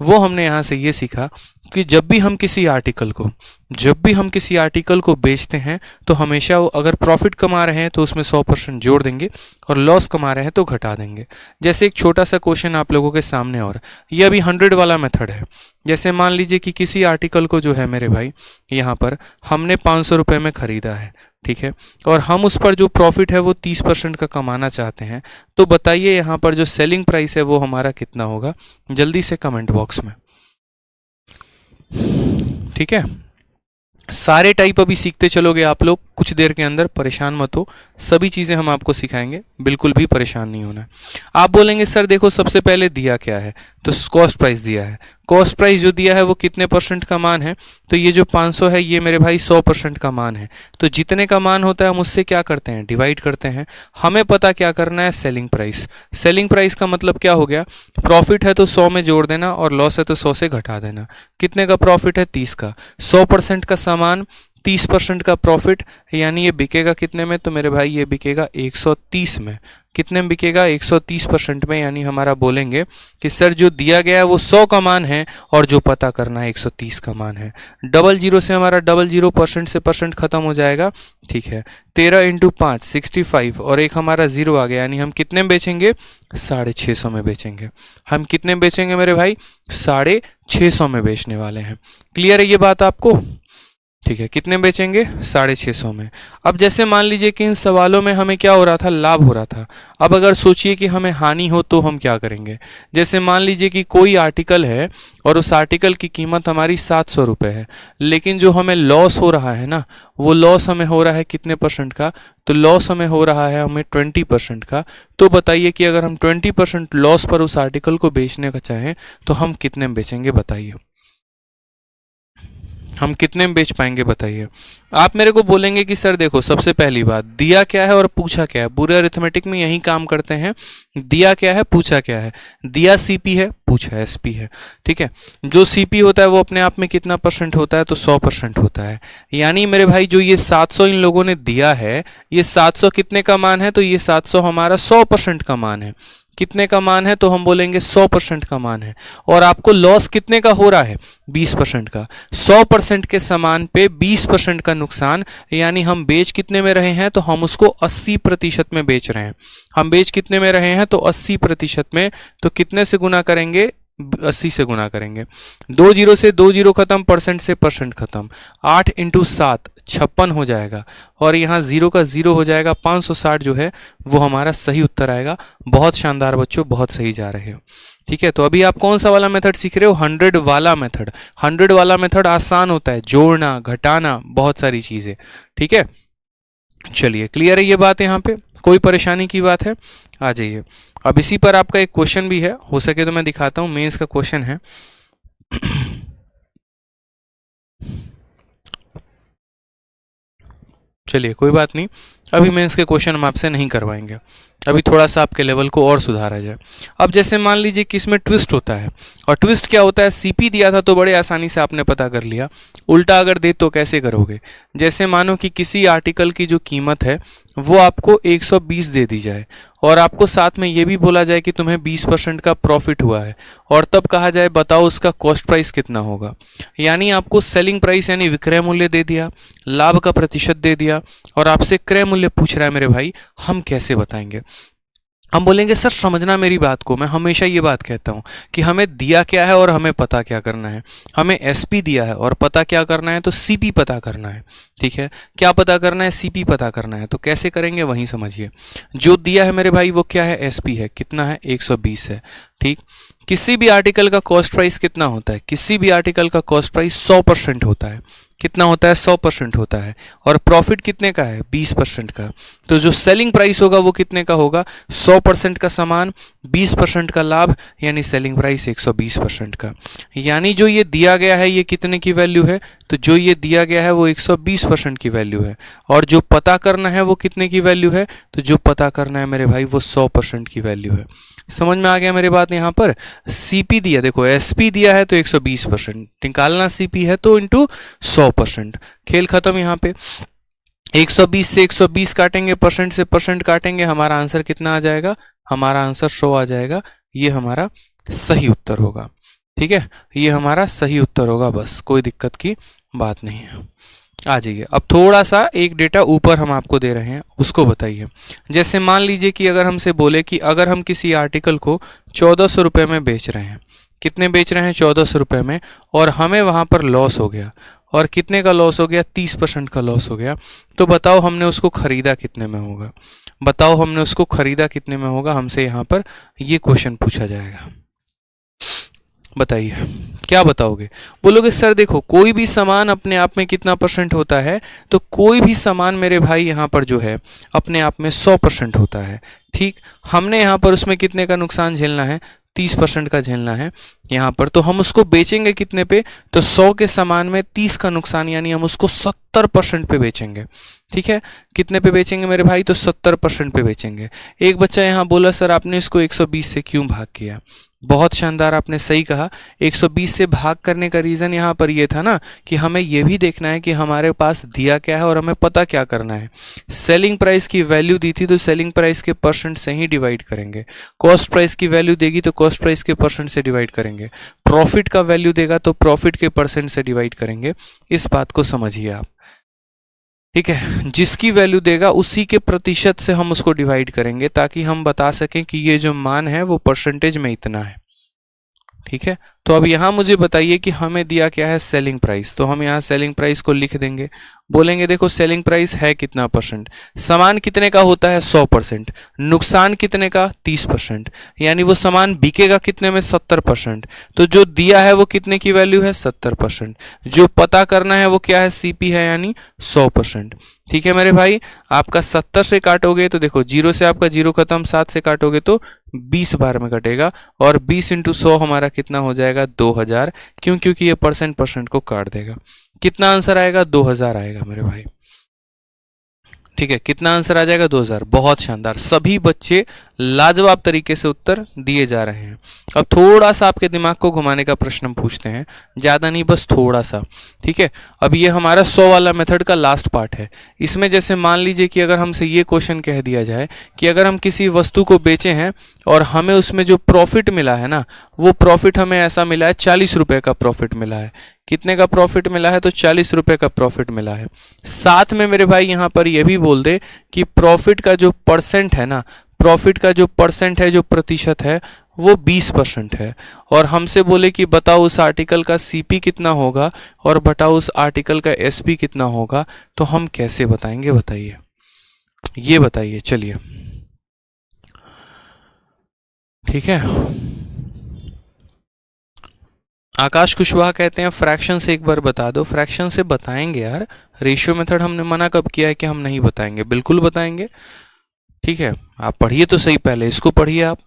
वो हमने यहाँ से ये सीखा कि जब भी हम किसी आर्टिकल को बेचते हैं तो हमेशा वो अगर प्रॉफिट कमा रहे हैं तो उसमें 100% जोड़ देंगे, और लॉस कमा रहे हैं तो घटा देंगे। जैसे एक छोटा सा क्वेश्चन आप लोगों के सामने, और ये अभी 100 वाला मेथड है। जैसे मान लीजिए कि किसी आर्टिकल को जो है मेरे भाई यहाँ पर हमने 500 रुपये में खरीदा है, ठीक है, और हम उस पर जो प्रॉफिट है वो 30% का कमाना चाहते हैं। तो बताइए यहाँ पर जो सेलिंग प्राइस है वो हमारा कितना होगा, जल्दी से कमेंट बॉक्स में। ठीक है, सारे टाइप अभी सीखते चलोगे आप लोग कुछ देर के अंदर, परेशान मत हो, सभी चीज़ें हम आपको सिखाएंगे, बिल्कुल भी परेशान नहीं होना है। आप बोलेंगे सर देखो सबसे पहले दिया क्या है, तो कॉस्ट प्राइस दिया है। कॉस्ट प्राइस जो दिया है वो कितने परसेंट का मान है, तो ये जो 500 है ये मेरे भाई 100% का मान है। तो जितने का मान होता है हम उससे क्या करते हैं, डिवाइड करते हैं। हमें पता क्या करना है, सेलिंग प्राइस। सेलिंग प्राइस का मतलब क्या हो गया, प्रॉफिट है तो 100 में जोड़ देना, और लॉस है तो 100 से घटा देना। कितने का प्रॉफिट है, 30 का। 100% का सामान, 30% का प्रॉफिट, यानी ये बिकेगा कितने में, तो मेरे भाई ये बिकेगा 130 में। कितने में बिकेगा, 130% में। यानी हमारा बोलेंगे कि सर जो दिया गया है वो 100 का मान है, और जो पता करना है 130 का मान है। 00 से हमारा 00 परसेंट से परसेंट खत्म हो जाएगा, ठीक है। 13 × 5 65, और एक हमारा 0 आ गया, यानी हम कितने में बेचेंगे, 650 में बेचेंगे। हम कितने में बेचेंगे मेरे भाई, 650 में बेचने वाले हैं। क्लियर है ये बात आपको, ठीक है। कितने बेचेंगे, 650 में। अब जैसे मान लीजिए कि इन सवालों में हमें क्या हो रहा था, लाभ हो रहा था। अब अगर सोचिए कि हमें हानि हो तो हम क्या करेंगे। जैसे मान लीजिए कि कोई आर्टिकल है और उस आर्टिकल की कीमत हमारी 700 रुपये है, लेकिन जो हमें लॉस हो रहा है ना, वो लॉस हमें हो रहा है कितने परसेंट का, तो लॉस हमें हो रहा है हमें 20% का। तो बताइए कि अगर हम 20% लॉस पर उस आर्टिकल को बेचने का चाहें तो हम कितने में बेचेंगे, बताइए हम कितने में बेच पाएंगे, बताइए। आप मेरे को बोलेंगे कि सर देखो सबसे पहली बात दिया क्या है और पूछा क्या है, पूरे अरिथमेटिक में यही काम करते हैं। दिया क्या है, पूछा क्या है। दिया सीपी है, पूछा एसपी है, ठीक है। जो सीपी होता है वो अपने आप में कितना परसेंट होता है, तो 100% होता है। यानी मेरे भाई जो ये 700 इन लोगों ने दिया है, ये 700 कितने का मान है, तो ये 700 हमारा 100% का मान है। कितने का मान है, तो हम बोलेंगे 100% का मान है। और आपको लॉस कितने का हो रहा है, 20% का। 100% के सामान पे 20% का नुकसान, यानी हम बेच कितने में रहे हैं, तो हम उसको 80% में बेच रहे हैं। हम बेच कितने में रहे हैं, तो 80% में। तो कितने से गुना करेंगे, 80 से गुना करेंगे। 20 से 20 खत्म, परसेंट से परसेंट खत्म। 8 × 7 56 हो जाएगा, और यहाँ 0 का 0 हो जाएगा। 560 जो है वो हमारा सही उत्तर आएगा। बहुत शानदार बच्चों, बहुत सही जा रहे हो, ठीक है। तो अभी आप कौन सा वाला मेथड सीख रहे हो, 100 वाला मेथड। 100 वाला मेथड आसान होता है, जोड़ना घटाना बहुत सारी चीज़ें, ठीक है। चलिए क्लियर है ये बात, यहाँ पे कोई परेशानी की बात है, आ जाइए। अब इसी पर आपका एक क्वेश्चन भी है, हो सके तो मैं दिखाता हूँ। मेंस का क्वेश्चन है चलिए कोई बात नहीं, अभी मेंस के क्वेश्चन हम आपसे नहीं करवाएंगे, अभी थोड़ा सा आपके लेवल को और सुधारा जाए। अब जैसे मान लीजिए कि इसमें ट्विस्ट होता है, और ट्विस्ट क्या होता है, सीपी दिया था तो बड़े आसानी से आपने पता कर लिया। उल्टा अगर दे तो कैसे करोगे। जैसे मानो कि किसी आर्टिकल की जो कीमत है वो आपको 120 दे दी जाए, और आपको साथ में ये भी बोला जाए कि तुम्हें 20% का प्रॉफिट हुआ है, और तब कहा जाए बताओ उसका कॉस्ट प्राइस कितना होगा। यानी आपको सेलिंग प्राइस यानी विक्रय मूल्य दे दिया, लाभ का प्रतिशत दे दिया, और आपसे क्रय मूल्य पूछ रहा है मेरे भाई, हम कैसे बताएंगे। हम बोलेंगे सर समझना मेरी बात को, मैं हमेशा ये बात कहता हूँ कि हमें दिया क्या है और हमें पता क्या करना है। हमें एसपी दिया है और पता क्या करना है, तो सीपी पता करना है। ठीक है, क्या पता करना है, सीपी पता करना है। तो कैसे करेंगे वहीं समझिए। जो दिया है मेरे भाई वो क्या है, एसपी है, कितना है 120 है। ठीक, किसी भी आर्टिकल का कॉस्ट प्राइस कितना होता है, किसी भी आर्टिकल का कॉस्ट प्राइस 100% होता है। कितना होता है, 100% होता है। और प्रॉफिट कितने का है, 20% का। तो जो सेलिंग प्राइस होगा वो कितने का होगा, 100% का सामान 20% का लाभ, यानी सेलिंग प्राइस 120% का। यानी जो ये दिया गया है ये कितने की वैल्यू है, तो जो ये दिया गया है वो 120% की वैल्यू है। और जो पता करना है वो कितने की वैल्यू है, तो जो पता करना है मेरे भाई वो 100% की वैल्यू है। समझ में आ गया मेरी बात। यहाँ पर सीपी दिया, देखो एसपी दिया है तो 120%, निकालना सीपी है तो इंटू 100%, खेल खत्म। यहाँ पे 120 से 120 काटेंगे, परसेंट से परसेंट काटेंगे, हमारा आंसर कितना आ जाएगा, हमारा आंसर 100 आ जाएगा। ये हमारा सही उत्तर होगा। ठीक है, ये हमारा सही उत्तर होगा, बस कोई दिक्कत की बात नहीं है। आ जाइए, अब थोड़ा सा एक डेटा ऊपर हम आपको दे रहे हैं, उसको बताइए। जैसे मान लीजिए कि अगर हमसे बोले कि अगर हम किसी आर्टिकल को 1400 रुपये में बेच रहे हैं, कितने बेच रहे हैं, 1400 रुपये में, और हमें वहाँ पर लॉस हो गया, और कितने का लॉस हो गया, 30% का लॉस हो गया। तो बताओ हमने उसको खरीदा कितने में होगा, बताओ हमने उसको खरीदा कितने में होगा, हमसे यहाँ पर ये क्वेश्चन पूछा जाएगा। बताइए क्या बताओगे। बोलोगे सर देखो कोई भी सामान अपने आप में कितना परसेंट होता है, तो कोई भी सामान मेरे भाई यहाँ पर जो है अपने आप में 100% होता है। ठीक, हमने यहाँ पर उसमें कितने का नुकसान झेलना है, 30% का झेलना है यहाँ पर। तो हम उसको बेचेंगे कितने पे, तो 100 के सामान में 30 का नुकसान, यानी हम उसको 70% पे बेचेंगे। ठीक है, कितने पे बेचेंगे मेरे भाई, तो 70% पे बेचेंगे। एक बच्चा यहाँ बोला सर आपने इसको 120 से क्यों भाग किया, बहुत शानदार, आपने सही कहा। 120 से भाग करने का रीज़न यहाँ पर ये था ना कि हमें ये भी देखना है कि हमारे पास दिया क्या है और हमें पता क्या करना है। सेलिंग प्राइस की वैल्यू दी थी तो सेलिंग प्राइस के परसेंट से ही डिवाइड करेंगे। कॉस्ट प्राइस की वैल्यू देगी तो कॉस्ट प्राइस के परसेंट से डिवाइड करेंगे। प्रॉफिट का वैल्यू देगा तो प्रॉफिट के परसेंट से डिवाइड करेंगे। इस बात को समझिए आप। ठीक है, जिसकी वैल्यू देगा उसी के प्रतिशत से हम उसको डिवाइड करेंगे ताकि हम बता सकें कि ये जो मान है वो परसेंटेज में इतना है। ठीक है, तो अब यहाँ मुझे बताइए कि हमें दिया क्या है, सेलिंग प्राइस। तो हम यहाँ सेलिंग प्राइस को लिख देंगे, बोलेंगे देखो सेलिंग प्राइस है कितना परसेंट, सामान कितने का होता है 100%, नुकसान कितने का 30%, यानी वो सामान बिकेगा कितने में 70%। तो जो दिया है वो कितने की वैल्यू है 70%, जो पता करना है वो क्या है, सीपी है, यानी 100%। ठीक है मेरे भाई, आपका 70 से काटोगे तो देखो 0 से आपका 0 खत्म, 7 से काटोगे तो 20 बार में कटेगा, और 20 × 100 हमारा कितना हो जाएगा 2000, क्योंकि ये परसेंट को काट देगा। कितना आंसर आएगा, 2000 आएगा मेरे भाई। ठीक है, कितना आंसर आ जाएगा 2000। बहुत शानदार, सभी बच्चे लाजवाब तरीके से उत्तर दिए जा रहे हैं। अब थोड़ा सा आपके दिमाग को घुमाने का प्रश्न हम पूछते हैं, ज़्यादा नहीं बस थोड़ा सा। ठीक है, अब ये हमारा 100 वाला मेथड का लास्ट पार्ट है। इसमें जैसे मान लीजिए कि अगर हमसे ये क्वेश्चन कह दिया जाए कि अगर हम किसी वस्तु को बेचे हैं और हमें उसमें जो प्रॉफिट मिला है ना, वो प्रॉफिट हमें ऐसा मिला है 40 रुपये का प्रॉफिट मिला है। कितने का प्रॉफिट मिला है, तो 40 रुपये का प्रॉफिट मिला है। साथ में मेरे भाई यहाँ पर यह भी बोल दे कि प्रॉफिट का जो परसेंट है ना, प्रॉफिट का जो परसेंट है, जो प्रतिशत है, वो 20% है। और हमसे बोले कि बताओ उस आर्टिकल का सीपी कितना होगा और बताओ उस आर्टिकल का एसपी कितना होगा, तो हम कैसे बताएंगे, बताइए, ये बताइए। चलिए ठीक है, आकाश कुशवाहा कहते हैं फ्रैक्शन से एक बार बता दो। फ्रैक्शन से बताएंगे यार, रेशियो मेथड हमने मना कब किया है कि हम नहीं बताएंगे, बिल्कुल बताएंगे। ठीक है, आप पढ़िए तो सही, पहले इसको पढ़िए आप।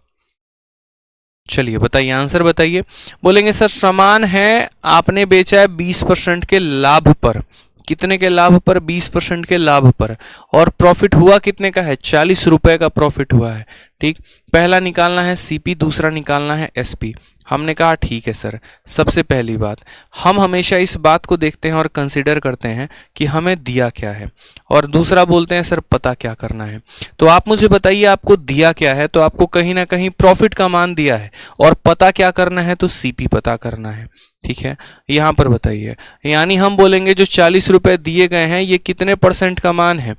चलिए बताइए, आंसर बताइए। बोलेंगे सर सामान है आपने बेचा है 20% के लाभ पर। कितने के लाभ पर, 20% के लाभ पर, और प्रॉफिट हुआ कितने का है, 40 रुपए का प्रॉफिट हुआ है। ठीक, पहला निकालना है सीपी, दूसरा निकालना है एसपी। हमने कहा ठीक है सर। सबसे पहली बात, हम हमेशा इस बात को देखते हैं और कंसिडर करते हैं कि हमें दिया क्या है, और दूसरा बोलते हैं सर पता क्या करना है। तो आप मुझे बताइए आपको दिया क्या है, तो आपको कहीं ना कहीं प्रॉफिट का मान दिया है, और पता क्या करना है, तो सीपी पता करना है। ठीक है, यहाँ पर बताइए, यानी हम बोलेंगे जो 40 रुपए दिए गए हैं ये कितने परसेंट का मान है।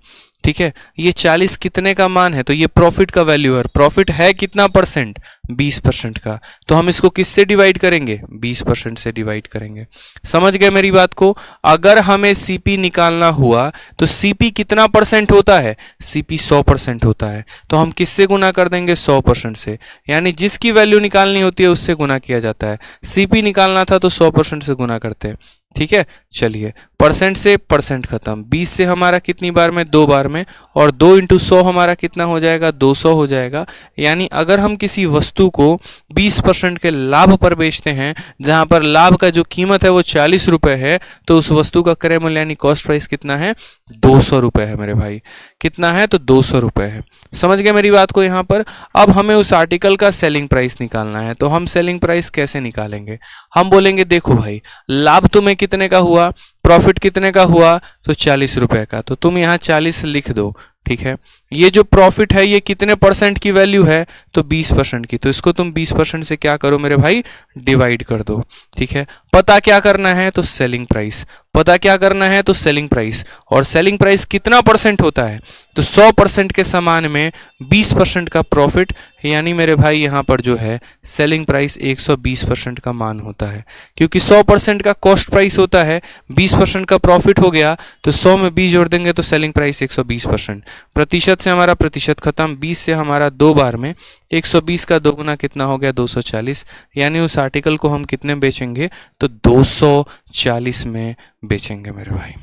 ठीक है, ये 40 कितने का मान है, तो ये प्रॉफिट का वैल्यू है। प्रॉफिट है कितना परसेंट, 20% का, तो हम इसको किससे डिवाइड करेंगे, 20% से डिवाइड करेंगे। समझ गए मेरी बात को। अगर हमें सीपी निकालना हुआ तो सीपी कितना परसेंट होता है, सीपी 100% होता है, तो हम किससे गुना कर देंगे, 100% से, यानी जिसकी वैल्यू निकालनी होती है उससे गुना किया जाता है। सीपी निकालना था तो 100% से गुना करते हैं। ठीक है, चलिए परसेंट से परसेंट खत्म, 20 से हमारा कितनी बार में, 2 बार में, और 2 इंटू 100 हमारा कितना हो जाएगा, 200 हो जाएगा। यानी अगर हम किसी वस्तु को 20% के लाभ पर बेचते हैं, जहां पर लाभ का जो कीमत है वो 40 रुपए है, तो उस वस्तु का क्रय मूल्य यानी कॉस्ट प्राइस कितना है, 200 रुपए है मेरे भाई। कितना है, तो 200 रुपए है। समझ गए मेरी बात को यहाँ पर। अब हमें उस आर्टिकल का सेलिंग प्राइस निकालना है, तो हम सेलिंग प्राइस कैसे निकालेंगे, हम बोलेंगे देखो भाई, लाभ तुम्हें कितने का हुआ, प्रॉफिट कितने का हुआ, तो 40 रुपए का, तो तुम यहाँ 40 लिख दो। ठीक है, ये जो प्रॉफिट है ये कितने परसेंट की वैल्यू है, तो 20% की, तो इसको तुम 20% से क्या करो मेरे भाई, डिवाइड कर दो। ठीक है, पता क्या करना है, तो सेलिंग प्राइस, पता क्या करना है, तो सेलिंग प्राइस, और सेलिंग प्राइस कितना परसेंट होता है, तो 100% के समान में 20% का प्रॉफिट, यानी मेरे भाई यहाँ पर जो है सेलिंग प्राइस 120% का मान होता है, क्योंकि 100% का कॉस्ट प्राइस होता है, 20% का प्रॉफिट हो गया, तो 100 में 20 जोड़ देंगे तो सेलिंग प्राइस 120%। प्रतिशत से हमारा प्रतिशत खत्म, 20 से हमारा 2 बार में, 120 का 2 गुना कितना हो गया, 240, यानी उस आर्टिकल को हम कितने बेचेंगे, तो 240 में बेचेंगे मेरे भाई।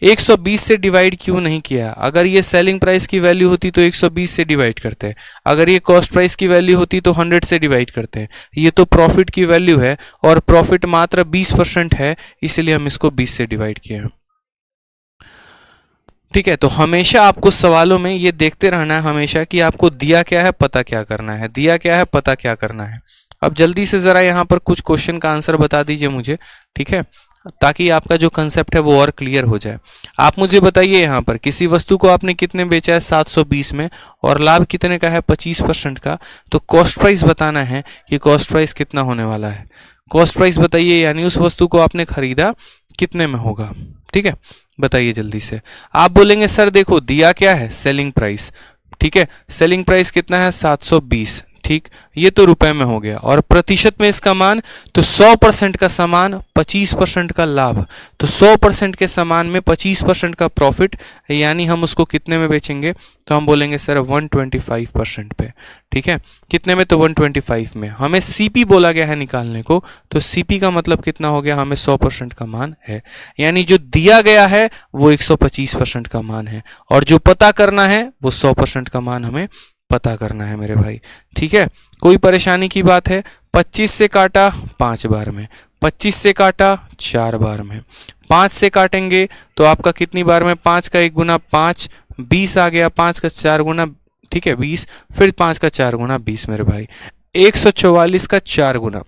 120 से डिवाइड क्यों नहीं किया, अगर ये सेलिंग प्राइस की वैल्यू होती तो 120 से डिवाइड करते हैं, अगर ये कॉस्ट प्राइस की वैल्यू होती तो 100 से डिवाइड करते हैं। ये तो प्रॉफिट की वैल्यू है और प्रॉफिट मात्र 20% है, इसलिए हम इसको 20 से डिवाइड किए हैं। ठीक है, तो हमेशा आपको सवालों में ये देखते रहना है हमेशा कि आपको दिया क्या है, पता क्या करना है, दिया क्या है, पता क्या करना है। अब जल्दी से जरा यहाँ पर कुछ क्वेश्चन का आंसर बता दीजिए मुझे, ठीक है, ताकि आपका जो कंसेप्ट है वो और क्लियर हो जाए। आप मुझे बताइए यहाँ पर किसी वस्तु को आपने कितने बेचा है, 720 में, और लाभ कितने का है, 25% का, तो कॉस्ट प्राइस बताना है कि कॉस्ट प्राइस कितना होने वाला है। कॉस्ट प्राइस बताइए, यानी उस वस्तु को आपने खरीदा कितने में होगा। ठीक है, बताइए जल्दी से। आप बोलेंगे सर देखो दिया क्या है, सेलिंग प्राइस। ठीक है, सेलिंग प्राइस कितना है, 720। ठीक, ये तो रुपए में हो गया, और प्रतिशत में इसका मान, तो 100% का समान 25% का लाभ, तो 100% के समान में 25% का प्रॉफिट, यानी हम उसको कितने में बेचेंगे, तो हम बोलेंगे सर 125% पे। ठीक है, कितने में, तो 125 में। हमें सीपी बोला गया है निकालने को, तो सीपी का मतलब कितना हो गया, हमें 100% का मान है, यानी जो दिया गया है वो 125% का मान है, और जो पता करना है वो 100% का मान हमें पता करना है मेरे भाई। ठीक है, कोई परेशानी की बात है। 25 से काटा 5 बार में, 25 से काटा 4 बार में, 5 से काटेंगे तो आपका कितनी बार में, 5 का 1 गुना 5, 20 आ गया, 5 का 4 गुना, ठीक है 20, फिर 5 का 4 गुना 20 मेरे भाई, 144 का 4 गुना,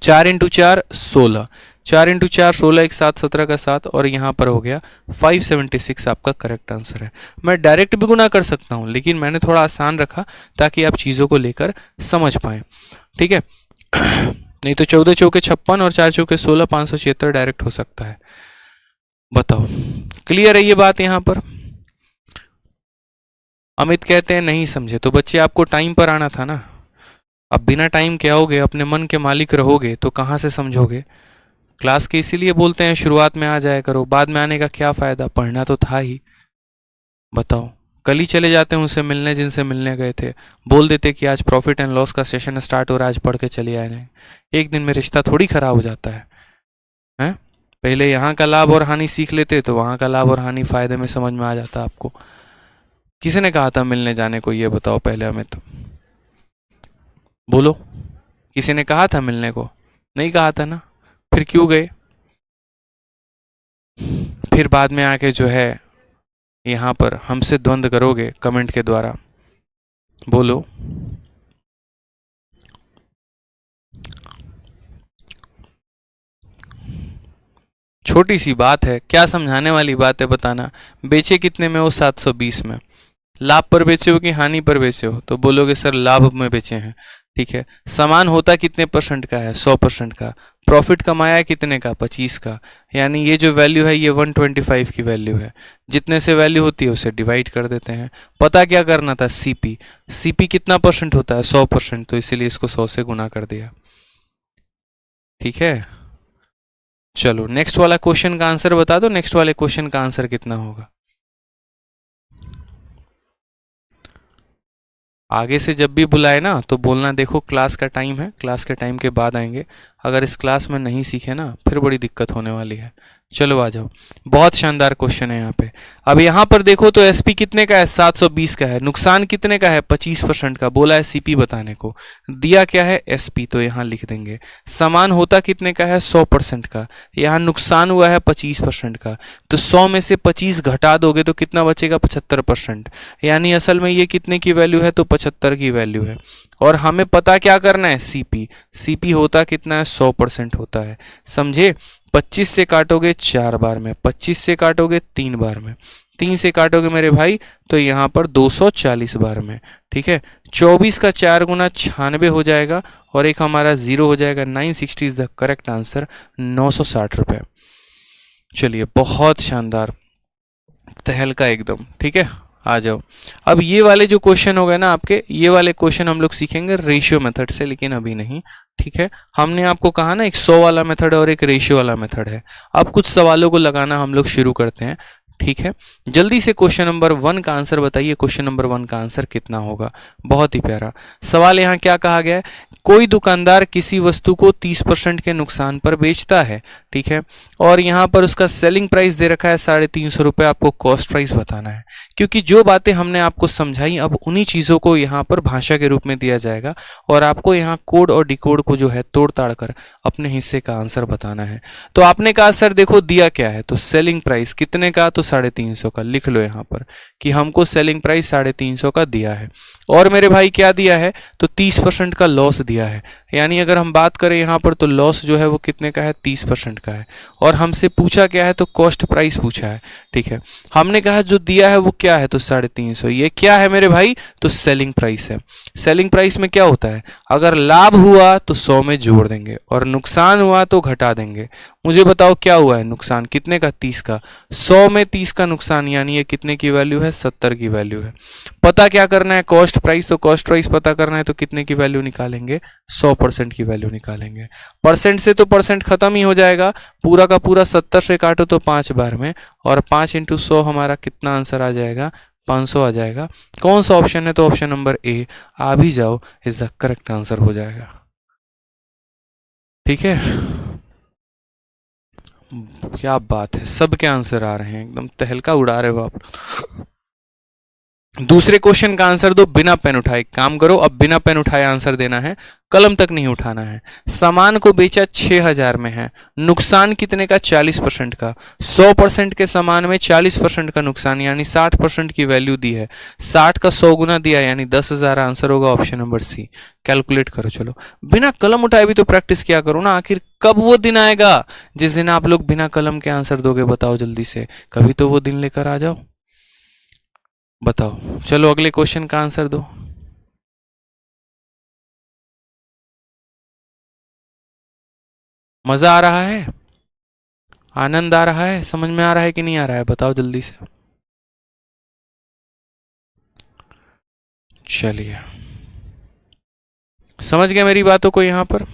4 इंटू 4 16, 4 इंटू 4 16, 1 7 17 का 7, और यहाँ पर हो गया 576 आपका करेक्ट आंसर है। मैं डायरेक्ट भी गुना कर सकता हूँ, लेकिन मैंने थोड़ा आसान रखा ताकि आप चीज़ों को लेकर समझ पाएं। ठीक है, नहीं तो 14 चौके 56 और 4 चौके 16, 576 डायरेक्ट हो सकता है। बताओ क्लियर है ये बात यहाँ पर। अमित कहते हैं नहीं समझे, तो बच्चे आपको टाइम पर आना था ना। अब बिना टाइम के आओगे, अपने मन के मालिक रहोगे, तो कहाँ से समझोगे। क्लास के इसीलिए बोलते हैं शुरुआत में आ जाया करो, बाद में आने का क्या फ़ायदा, पढ़ना तो था ही। बताओ, कल ही चले जाते हैं उनसे मिलने जिनसे मिलने गए थे, बोल देते कि आज प्रॉफिट एंड लॉस का सेशन स्टार्ट हो रहा है, आज पढ़ के चले आए नहीं। एक दिन में रिश्ता थोड़ी खराब हो जाता है, हैं? पहले यहाँ का लाभ और हानि सीख लेते तो वहाँ का लाभ और हानि फायदे में समझ में आ जाता आपको। किसी ने कहा था मिलने जाने को, ये बताओ पहले हमें तो बोलो, किसी ने कहा था मिलने को? नहीं कहा था ना, फिर क्यों गए? फिर बाद में आके जो है यहाँ पर हमसे द्वंद्व करोगे कमेंट के द्वारा। बोलो, छोटी सी बात है, क्या समझाने वाली बात है बताना। बेचे कितने में हो? 720 में। लाभ पर बेचे हो कि हानि पर बेचे हो? तो बोलोगे सर लाभ में बेचे हैं। ठीक है। सामान होता कितने परसेंट का है, 100% का। प्रॉफिट कमाया है कितने का, 25 का। यानी ये जो वैल्यू है ये 125 की वैल्यू है। जितने से वैल्यू होती है उसे डिवाइड कर देते हैं। पता क्या करना था, सीपी। सीपी कितना परसेंट होता है, 100%, तो इसीलिए इसको 100 से गुना कर दिया। ठीक है, चलो नेक्स्ट वाला क्वेश्चन का आंसर बता दो। नेक्स्ट वाले क्वेश्चन का आंसर कितना होगा? आगे से जब भी बुलाए ना तो बोलना देखो क्लास का टाइम है, क्लास के टाइम के बाद आएंगे। अगर इस क्लास में नहीं सीखे ना फिर बड़ी दिक्कत होने वाली है। चलो आ जाओ, बहुत शानदार क्वेश्चन है यहाँ पे। अब यहाँ पर देखो तो एसपी कितने का है, 720 का है। नुकसान कितने का है, 25% का। बोला है सीपी बताने को, दिया क्या है, एसपी, तो यहाँ लिख देंगे। सामान होता कितने का है, 100% का। यहाँ नुकसान हुआ है 25% का, तो 100 में से 25 घटा दोगे तो कितना बचेगा, 75%। यानी असल में ये कितने की वैल्यू है, तो 75 की वैल्यू है। और हमें पता क्या करना है, सीपी। सीपी होता कितना है, 100% होता है। समझे? 25 से काटोगे 4 बार में, 25 से काटोगे 3 बार में, 3 से काटोगे मेरे भाई तो यहाँ पर 240 बार में। ठीक है, 24 का 4 गुना 96 हो जाएगा और एक हमारा 0 हो जाएगा। 960 इज द करेक्ट आंसर, 960 रुपये। चलिए बहुत शानदार, तहलका एकदम। ठीक है, आ जाओ। अब ये वाले जो क्वेश्चन हो गए ना आपके, ये वाले क्वेश्चन हम लोग सीखेंगे रेशियो मेथड से, लेकिन अभी नहीं। ठीक है, हमने आपको कहा ना एक 100 वाला मेथड और एक रेशियो वाला मेथड है। अब कुछ सवालों को लगाना हम लोग शुरू करते हैं। ठीक है, जल्दी से क्वेश्चन नंबर 1 का आंसर बताइए। क्वेश्चन नंबर 1 का आंसर कितना होगा? बहुत ही प्यारा सवाल। यहाँ क्या कहा गया है, कोई दुकानदार किसी वस्तु को 30% के नुकसान पर बेचता है। ठीक है, और यहाँ पर उसका सेलिंग प्राइस दे रखा है 350 रुपये। आपको कॉस्ट प्राइस बताना है, क्योंकि जो बातें हमने आपको समझाई अब उन्हीं चीज़ों को यहाँ पर भाषा के रूप में दिया जाएगा और आपको यहाँ कोड और डिकोड को जो है तोड़ ताड़ कर अपने हिस्से का आंसर बताना है। तो आपने कहा सर देखो दिया क्या है, तो सेलिंग प्राइस कितने का, तो 350 का। लिख लो यहाँ पर कि हमको सेलिंग प्राइस 350 का दिया है। और मेरे भाई क्या दिया है, तो 30% का लॉस दिया है। यानी अगर हम बात करें यहाँ पर तो लॉस जो है वो कितने का है, 30% का है। और हमसे पूछा क्या है, तो कॉस्ट प्राइस पूछा है। ठीक है, हमने कहा जो दिया है वो क्या है, तो 350। ये क्या है मेरे भाई, तो सेलिंग प्राइस है। सेलिंग प्राइस में क्या होता है, अगर लाभ हुआ तो 100 में जोड़ देंगे और नुकसान हुआ तो घटा देंगे। मुझे बताओ क्या हुआ है, नुकसान कितने का, 30 का। 100 में 30 का नुकसान, यानी ये कितने की वैल्यू है, 70 की वैल्यू है। पता क्या करना है, कॉस्ट प्राइस। तो कॉस्ट प्राइस पता करना है तो कितने की वैल्यू निकालेंगे, 100% की वैल्यू निकालेंगे। परसेंट से तो परसेंट खत्म ही हो जाएगा, पूरा का पूरा 70 से काटो तो 5 बार में, और 5 × 100 हमारा कितना आंसर आ जाएगा, 500 आ जाएगा। कौन सा ऑप्शन है, तो ऑप्शन नंबर ए। आ भी जाओ, इज द करेक्ट आंसर हो जाएगा। ठीक है, क्या बात है, सबके आंसर आ रहे हैं, एकदम तहलका उड़ा रहे हो आप। दूसरे क्वेश्चन का आंसर दो बिना पेन उठाए। काम करो, अब बिना पेन उठाए आंसर देना है, कलम तक नहीं उठाना है। सामान को बेचा 6000 में है, नुकसान कितने का, 40% का। 100% के सामान में 40% का नुकसान, यानी 60% की वैल्यू दी है। 60 का 100 गुना दिया, यानी 10,000 आंसर होगा, ऑप्शन नंबर सी। कैलकुलेट करो। चलो बिना कलम उठाए भी तो प्रैक्टिस किया करो ना। आखिर कब वो दिन आएगा जिस दिन आप लोग बिना कलम के आंसर दोगे, बताओ जल्दी से। कभी तो वो दिन लेकर आ जाओ, बताओ। चलो अगले क्वेश्चन का आंसर दो। मजा आ रहा है, आनंद आ रहा है, समझ में आ रहा है कि नहीं आ रहा है, बताओ जल्दी से। चलिए, समझ गए मेरी बातों को यहां पर?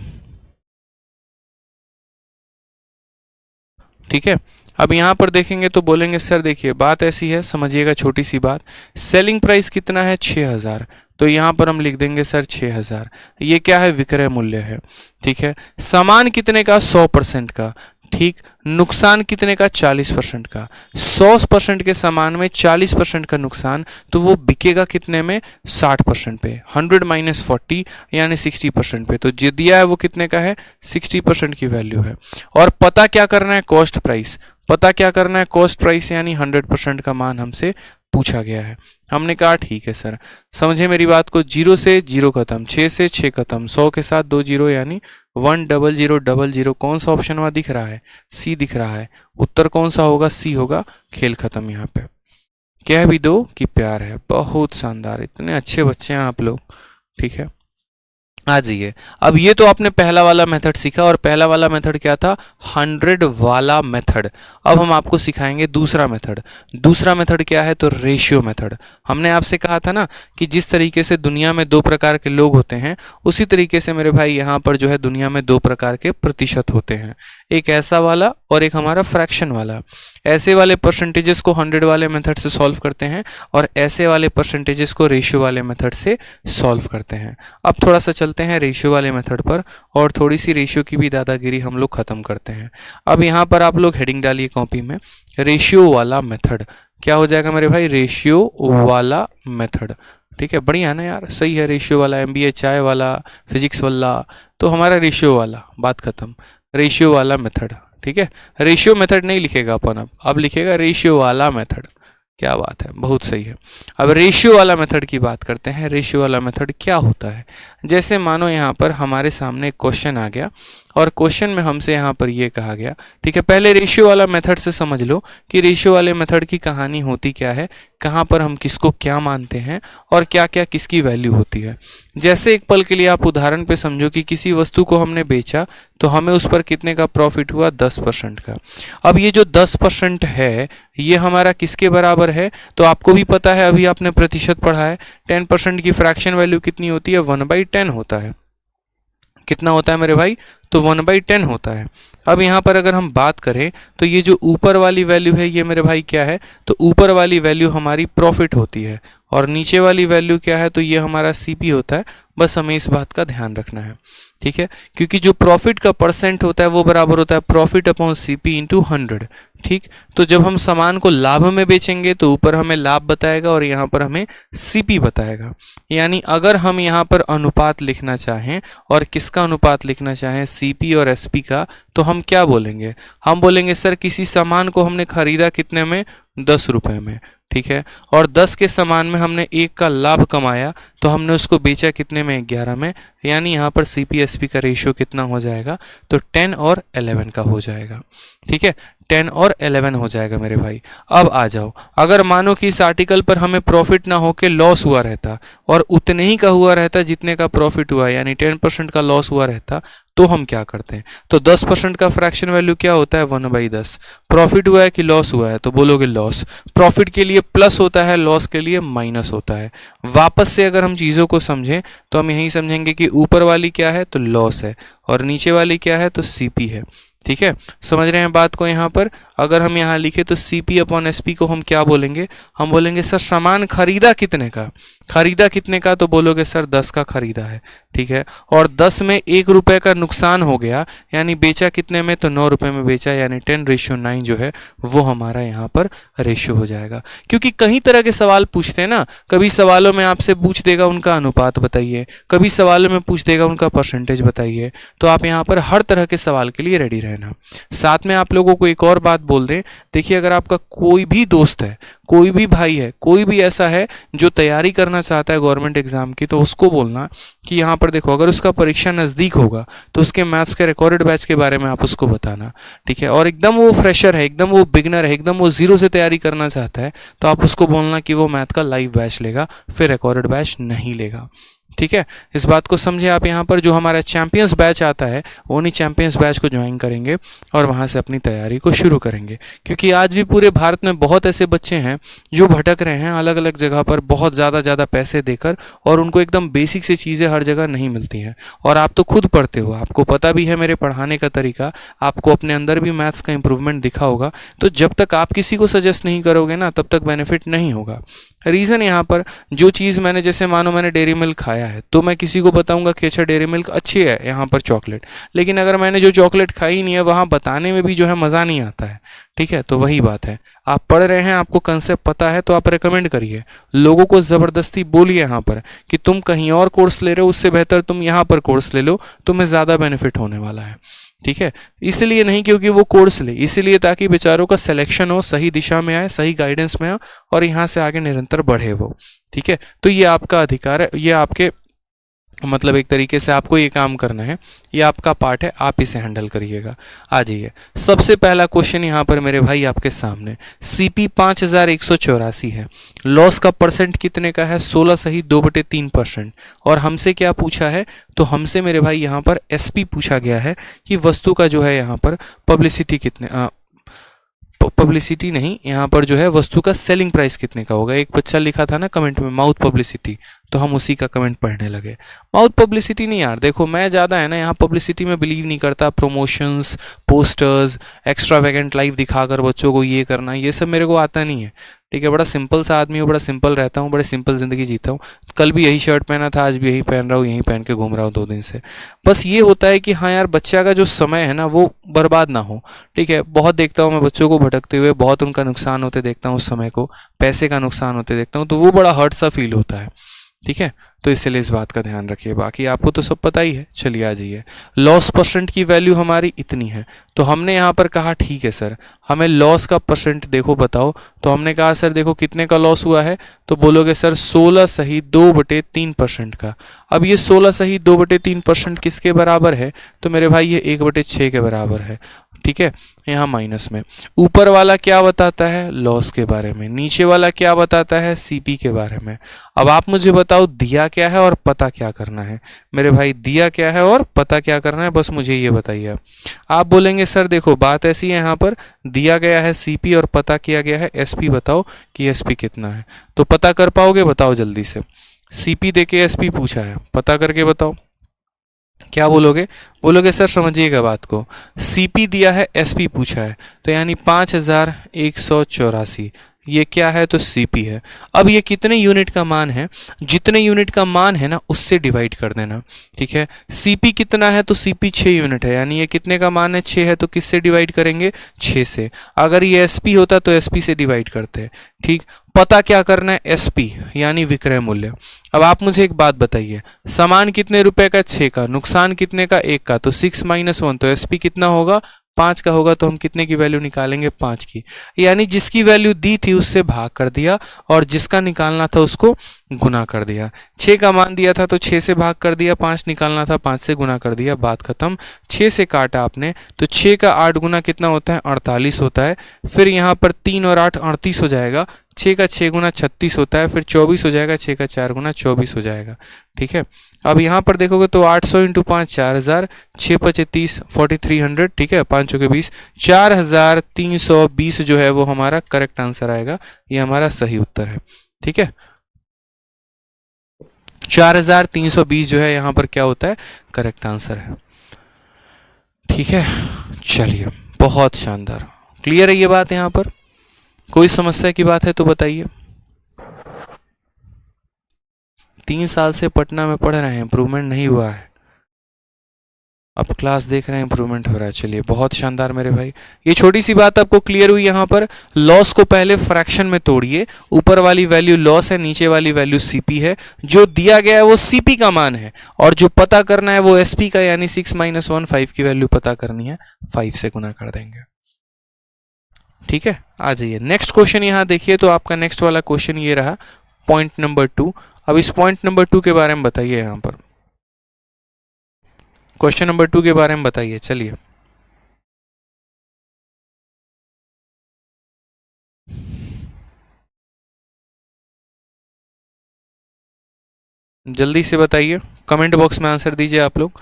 ठीक है, अब यहाँ पर देखेंगे तो बोलेंगे सर देखिए बात ऐसी है, समझिएगा छोटी सी बात। सेलिंग प्राइस कितना है, 6000। तो यहाँ पर हम लिख देंगे सर 6000। ये क्या है, विक्रय मूल्य है। ठीक है, सामान कितने का, 100% का। ठीक, नुकसान कितने का, 40% का। 100% के सामान में 40% का नुकसान, तो वो बिकेगा कितने में, 60% पे। 100 - 40 यानी 60% पे। तो जो दिया है वो कितने का है, 60% की वैल्यू है। और पता क्या करना है, कॉस्ट प्राइस। पता क्या करना है, कॉस्ट प्राइस, यानी 100% का मान हमसे पूछा गया है। हमने कहा ठीक है सर, समझे मेरी बात को। 0 से 0 खत्म, 6 से 6 खत्म, 100 के साथ 2 0 यानी 10000। कौन सा ऑप्शन वहां दिख रहा है, सी दिख रहा है। उत्तर कौन सा होगा, सी होगा। खेल खत्म। यहाँ पे कह भी दो कि प्यार है। बहुत शानदार, इतने अच्छे बच्चे हैं आप लोग। ठीक है, आ जाइए। अब ये तो आपने पहला वाला मेथड सीखा, और पहला वाला मेथड क्या था, 100 वाला मेथड। अब हम आपको सिखाएंगे दूसरा मेथड। दूसरा मेथड क्या है, तो रेशियो मेथड। हमने आपसे कहा था ना कि जिस तरीके से दुनिया में दो प्रकार के लोग होते हैं, उसी तरीके से मेरे भाई यहाँ पर जो है दुनिया में दो प्रकार के प्रतिशत होते हैं, एक ऐसा वाला और एक हमारा फ्रैक्शन वाला। ऐसे वाले परसेंटेजेस को 100 वाले मेथड से सॉल्व करते हैं, और ऐसे वाले परसेंटेजेस को रेशियो वाले मेथड से सॉल्व करते हैं। अब थोड़ा सा चलते हैं रेशियो वाले मेथड पर, और थोड़ी सी रेशियो की भी दादागिरी हम लोग खत्म करते हैं। अब यहाँ पर आप लोग हेडिंग डालिए कॉपी में, रेशियो वाला मेथड। क्या हो जाएगा मेरे भाई, रेशियो वाला मेथड। ठीक है, बढ़िया है ना यार, सही है। रेशियो वाला, MBA चाय वाला, फिजिक्स वाला, तो हमारा रेशियो वाला, बात खत्म। रेशियो वाला मेथड, ठीक है। रेशियो मेथड नहीं लिखेगा अपन, अब लिखेगा रेशियो वाला मेथड। क्या बात है, बहुत सही है। अब रेशियो वाला मेथड की बात करते हैं। रेशियो वाला मेथड क्या होता है, जैसे मानो यहाँ पर हमारे सामने एक क्वेश्चन आ गया, और क्वेश्चन में हमसे यहाँ पर ये कहा गया, ठीक है। पहले रेशियो वाला मेथड से समझ लो कि रेशियो वाले मेथड की कहानी होती क्या है, कहाँ पर हम किसको क्या मानते हैं, और क्या क्या किसकी वैल्यू होती है। जैसे एक पल के लिए आप उदाहरण पे समझो कि किसी वस्तु को हमने बेचा, तो हमें उस पर कितने का प्रॉफिट हुआ, 10% का। अब ये जो 10% है, ये हमारा किसके बराबर है, तो आपको भी पता है, अभी आपने प्रतिशत पढ़ा है। 10% की फ्रैक्शन वैल्यू कितनी होती है, 1/10 होता है। कितना होता है मेरे भाई, तो 1/10 होता है। अब यहाँ पर अगर हम बात करें, तो ये जो ऊपर वाली वैल्यू है, ये मेरे भाई क्या है, तो ऊपर वाली वैल्यू हमारी प्रॉफिट होती है, और नीचे वाली वैल्यू क्या है, तो ये हमारा CP होता है। बस हमें इस बात का ध्यान रखना है, ठीक है, क्योंकि जो प्रॉफिट का परसेंट होता है वो बराबर होता है प्रॉफिट अपॉन CP इंटू 100। ठीक, तो जब हम सामान को लाभ में बेचेंगे तो ऊपर हमें लाभ बताएगा और यहाँ पर हमें CP बताएगा। यानी अगर हम यहाँ पर अनुपात लिखना चाहें, और किसका अनुपात लिखना चाहें, CP और SP का, तो हम क्या बोलेंगे, हम बोलेंगे सर किसी सामान को हमने खरीदा कितने में, 10 रुपए में, ठीक है, और 10 के सामान में हमने 1 का लाभ कमाया, तो हमने उसको बेचा कितने में, 11 में। यानी यहाँ पर CP SP का रेशियो कितना हो जाएगा, तो 10 और 11 का हो जाएगा। ठीक है, 10 और 11 हो जाएगा मेरे भाई। अब आ जाओ, अगर मानो कि इस आर्टिकल पर हमें प्रॉफिट ना होके लॉस हुआ रहता, और उतने ही का हुआ रहता जितने का प्रॉफिट हुआ, यानी 10% का लॉस हुआ रहता, तो हम क्या करते हैं, तो 10% का फ्रैक्शन वैल्यू क्या होता है, 1/10। प्रॉफिट हुआ है कि लॉस हुआ है, तो बोलोगे लॉस। प्रॉफिट के लिए प्लस होता है, लॉस के लिए माइनस होता है। वापस से अगर हम चीज़ों को समझें, तो हम यही समझेंगे कि ऊपर वाली क्या है, तो लॉस है, और नीचे वाली क्या है, तो CP है। ठीक है, समझ रहे हैं बात को। यहाँ पर अगर हम यहाँ लिखे तो CP अपॉन SP को हम क्या बोलेंगे, हम बोलेंगे सर सामान खरीदा कितने का, खरीदा कितने का, तो बोलोगे सर 10 का खरीदा है। ठीक है, और 10 में 1 रुपए का नुकसान हो गया, यानी बेचा कितने में, तो 9 रुपए में बेचा, यानी 10:9 जो है वो हमारा यहाँ पर रेशियो हो जाएगा। क्योंकि कई तरह के सवाल पूछते हैं ना, कभी सवालों में आपसे पूछ देगा उनका अनुपात बताइए, कभी सवालों में पूछ देगा उनका परसेंटेज बताइए, तो आप यहाँ पर हर तरह के सवाल के लिए रेडी रहना। साथ में आप लोगों को एक और बात बोल दें, देखिए अगर आपका कोई भी दोस्त है, कोई भी भाई है, कोई भी ऐसा है जो तैयारी करना चाहता है गवर्नमेंट एग्जाम की, तो उसको बोलना कि यहाँ पर देखो, अगर उसका परीक्षा नज़दीक होगा तो उसके मैथ्स के रिकॉर्डेड बैच के बारे में आप उसको बताना। ठीक है, और एकदम वो फ्रेशर है, एकदम वो बिगनर है, एकदम वो जीरो से तैयारी करना चाहता है, तो आप उसको बोलना कि वो मैथ का लाइव बैच लेगा, फिर रिकॉर्डेड बैच नहीं लेगा। ठीक है, इस बात को समझे आप। यहाँ पर जो हमारा चैंपियंस बैच आता है, वो नहीं चैंपियंस बैच को ज्वाइन करेंगे और वहाँ से अपनी तैयारी को शुरू करेंगे। क्योंकि आज भी पूरे भारत में बहुत ऐसे बच्चे हैं जो भटक रहे हैं अलग अलग जगह पर बहुत ज़्यादा पैसे देकर, और उनको एकदम बेसिक से चीज़ें हर जगह नहीं मिलती हैं। और आप तो खुद पढ़ते हो, आपको पता भी है मेरे पढ़ाने का तरीका, आपको अपने अंदर भी मैथ्स का इंप्रूवमेंट दिखा होगा। तो जब तक आप किसी को सजेस्ट नहीं करोगे ना, तब तक बेनिफिट नहीं होगा। रीज़न यहाँ पर, जो चीज़ मैंने, जैसे मानो मैंने डेयरी मिल्क खाया है, तो मैं किसी को बताऊंगा कि अच्छा डेयरी मिल्क अच्छी है यहाँ पर चॉकलेट, लेकिन अगर मैंने जो चॉकलेट खाई नहीं है, वहाँ बताने में भी जो है मज़ा नहीं आता है। ठीक है, तो वही बात है, आप पढ़ रहे हैं, आपको कंसेप्ट पता है, तो आप रेकमेंड करिए, लोगों को ज़बरदस्ती बोलिए यहाँ पर कि तुम कहीं और कोर्स ले रहे हो, उससे बेहतर तुम यहाँ पर कोर्स ले लो, तुम्हें ज़्यादा बेनिफिट होने वाला है। ठीक है, इसलिए नहीं क्योंकि वो कोर्स ले, इसलिए ताकि बेचारों का सिलेक्शन हो, सही दिशा में आए, सही गाइडेंस में आए, और यहाँ से आगे निरंतर बढ़े वो। ठीक है, तो ये आपका अधिकार है, ये आपके मतलब एक तरीके से आपको ये काम करना है, ये आपका पार्ट है, आप इसे हैंडल करिएगा। आ जाइए, सबसे पहला क्वेश्चन यहाँ पर मेरे भाई आपके सामने, सीपी 5184 है, लॉस का परसेंट कितने का है, 16 सही 2/3%। और हमसे क्या पूछा है, तो हमसे मेरे भाई यहाँ पर एसपी पूछा गया है कि वस्तु का जो है यहाँ पर पब्लिसिटी कितने, पब्लिसिटी नहीं, यहाँ पर जो है वस्तु का सेलिंग प्राइस कितने का होगा। एक बच्चा लिखा था ना कमेंट में माउथ पब्लिसिटी, तो हम उसी का कमेंट पढ़ने लगे। माउथ पब्लिसिटी नहीं यार, देखो मैं ज़्यादा है ना यहाँ पब्लिसिटी में बिलीव नहीं करता। प्रमोशंस, पोस्टर्स, एक्स्ट्रावेगेंट लाइव दिखाकर बच्चों को ये करना, ये सब मेरे को आता नहीं है। ठीक है, बड़ा सिंपल सा आदमी हूँ, बड़ा सिंपल रहता हूँ, बड़े सिंपल ज़िंदगी जीता हूँ। कल भी यही शर्ट पहना था, आज भी यही पहन रहा हूँ, यही पहन के घूम रहा हूँ 2 दिन से। बस ये होता है कि हाँ यार, बच्चा का जो समय है ना वो बर्बाद ना हो। ठीक है, बहुत देखता हूँ मैं बच्चों को भटकते हुए, बहुत उनका नुकसान होते देखता हूँ, उस समय को पैसे का नुकसान होते देखता हूँ, तो वो बड़ा हर्ट सा फील होता है। ठीक है, तो इसलिए इस बात का ध्यान रखिए। बाकी आपको तो सब पता ही है। चलिए आ जाइए, लॉस परसेंट की वैल्यू हमारी इतनी है, तो हमने यहाँ पर कहा ठीक है सर हमें लॉस का परसेंट देखो बताओ। तो हमने कहा सर देखो कितने का लॉस हुआ है, तो बोलोगे सर 16 सही 2/3% का। अब ये 16 सही 2/3% किसके बराबर है, तो मेरे भाई ये 1/6 के बराबर है। ठीक है, यहाँ माइनस में ऊपर वाला क्या बताता है, लॉस के बारे में, नीचे वाला क्या बताता है, सीपी के बारे में। अब आप मुझे बताओ दिया क्या है और पता क्या करना है। मेरे भाई दिया क्या है और पता क्या करना है, बस मुझे ये बताइए। आप बोलेंगे सर देखो बात ऐसी है, यहाँ पर दिया गया है सीपी और पता किया गया है एसपी, बताओ कि एसपी कितना है। तो पता कर पाओगे, बताओ जल्दी से। सीपी देके एसपी पूछा है, पता करके बताओ क्या बोलोगे। बोलोगे सर समझिएगा बात को, सीपी दिया है एसपी पूछा है, तो यानी 5184 ये क्या है, तो सीपी है। अब ये कितने यूनिट का मान है, जितने यूनिट का मान है ना उससे डिवाइड कर देना। ठीक है, सीपी कितना है, तो सीपी 6 यूनिट है, यानी ये कितने का मान है, 6 है, तो किससे डिवाइड करेंगे, 6 से। अगर ये एसपी होता तो एसपी से डिवाइड करते। ठीक, पता क्या करना है, एसपी यानी विक्रय मूल्य। अब आप मुझे एक बात बताइए, सामान कितने रुपए का, 6 का, नुकसान कितने का, 1 का, तो 6 - 1, तो एसपी कितना होगा, 5 का होगा। तो हम कितने की वैल्यू निकालेंगे, 5 की, यानी जिसकी वैल्यू दी थी उससे भाग कर दिया और जिसका निकालना था उसको गुना कर दिया। 6 का मान दिया था तो 6 से भाग कर दिया, 5 निकालना था 5 से गुना कर दिया, बात खत्म। 6 से काटा आपने, तो 6 का 8 गुना कितना होता है, 48 होता है। फिर यहाँ पर 3 और 8 38 हो जाएगा, 6 का 6 गुना 36 होता है, फिर 24 हो जाएगा, 6 का 4 गुना 24 हो जाएगा। ठीक है, अब यहाँ पर देखोगे तो 800 × 5 4000, 6 × 5 30 4300। ठीक है, 5 चौके 20, 4320 जो है वो हमारा करेक्ट आंसर आएगा, ये हमारा सही उत्तर है। ठीक है, 4320 जो है यहाँ पर क्या होता है, करेक्ट आंसर है। ठीक है, चलिए बहुत शानदार, क्लियर है ये बात। यहाँ पर कोई समस्या की बात है तो बताइए। 3 साल से पटना में पढ़ रहे हैं, इंप्रूवमेंट नहीं हुआ है, अब क्लास देख रहे हैं इंप्रूवमेंट हो रहा है। चलिए बहुत शानदार मेरे भाई, ये छोटी सी बात आपको क्लियर हुई। यहाँ पर लॉस को पहले फ्रैक्शन में तोड़िए, ऊपर वाली वैल्यू लॉस है, नीचे वाली वैल्यू सीपी है, जो दिया गया है वो सीपी का मान है और जो पता करना है वो एसपी का, यानी 6 - 1 5 की वैल्यू पता करनी है, 5 से गुना कर देंगे। ठीक है, आ जाइए नेक्स्ट क्वेश्चन। यहाँ देखिए तो आपका नेक्स्ट वाला क्वेश्चन ये रहा, पॉइंट नंबर 2। अब इस पॉइंट नंबर 2 के बारे में बताइए, यहाँ पर क्वेश्चन नंबर 2 के बारे में बताइए। चलिए जल्दी से बताइए, कमेंट बॉक्स में आंसर दीजिए आप लोग।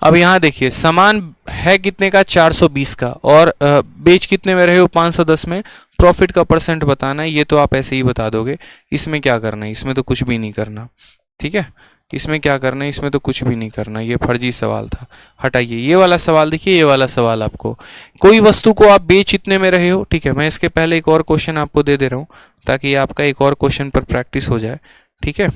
अब यहाँ देखिए सामान है कितने का, 420 का, और बेच कितने में रहे हो, 510 में। प्रॉफिट का परसेंट बताना है, ये तो आप ऐसे ही बता दोगे। इसमें क्या करना है, इसमें तो कुछ भी नहीं करना। ठीक है, इसमें क्या करना है, इसमें तो कुछ भी नहीं करना, ये फर्जी सवाल था, हटाइए। ये वाला सवाल देखिए, ये वाला सवाल आपको, कोई वस्तु को आप बेच इतने में रहे हो। ठीक है, मैं इसके पहले एक और क्वेश्चन आपको दे रहा हूँ ताकि आपका एक और क्वेश्चन पर प्रैक्टिस हो जाए। ठीक है,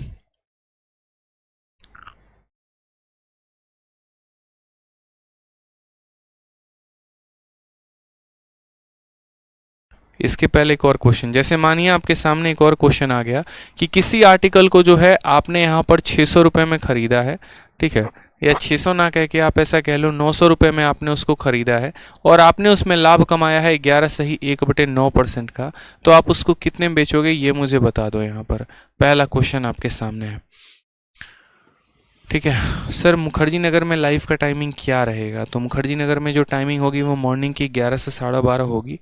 इसके पहले एक और क्वेश्चन, जैसे मानिए आपके सामने एक और क्वेश्चन आ गया कि किसी आर्टिकल को जो है आपने यहाँ पर 600 रुपये में ख़रीदा है। ठीक है, या 600 ना कह के आप ऐसा कह लो 900 रुपये में आपने उसको खरीदा है और आपने उसमें लाभ कमाया है 11.1/9% का, तो आप उसको कितने में बेचोगे ये मुझे बता दो। यहाँ पर पहला क्वेश्चन आपके सामने है। ठीक है सर, मुखर्जी नगर में लाइव का टाइमिंग क्या रहेगा? तो मुखर्जी नगर में जो टाइमिंग होगी वो मॉर्निंग की 11 से 12:30 होगी।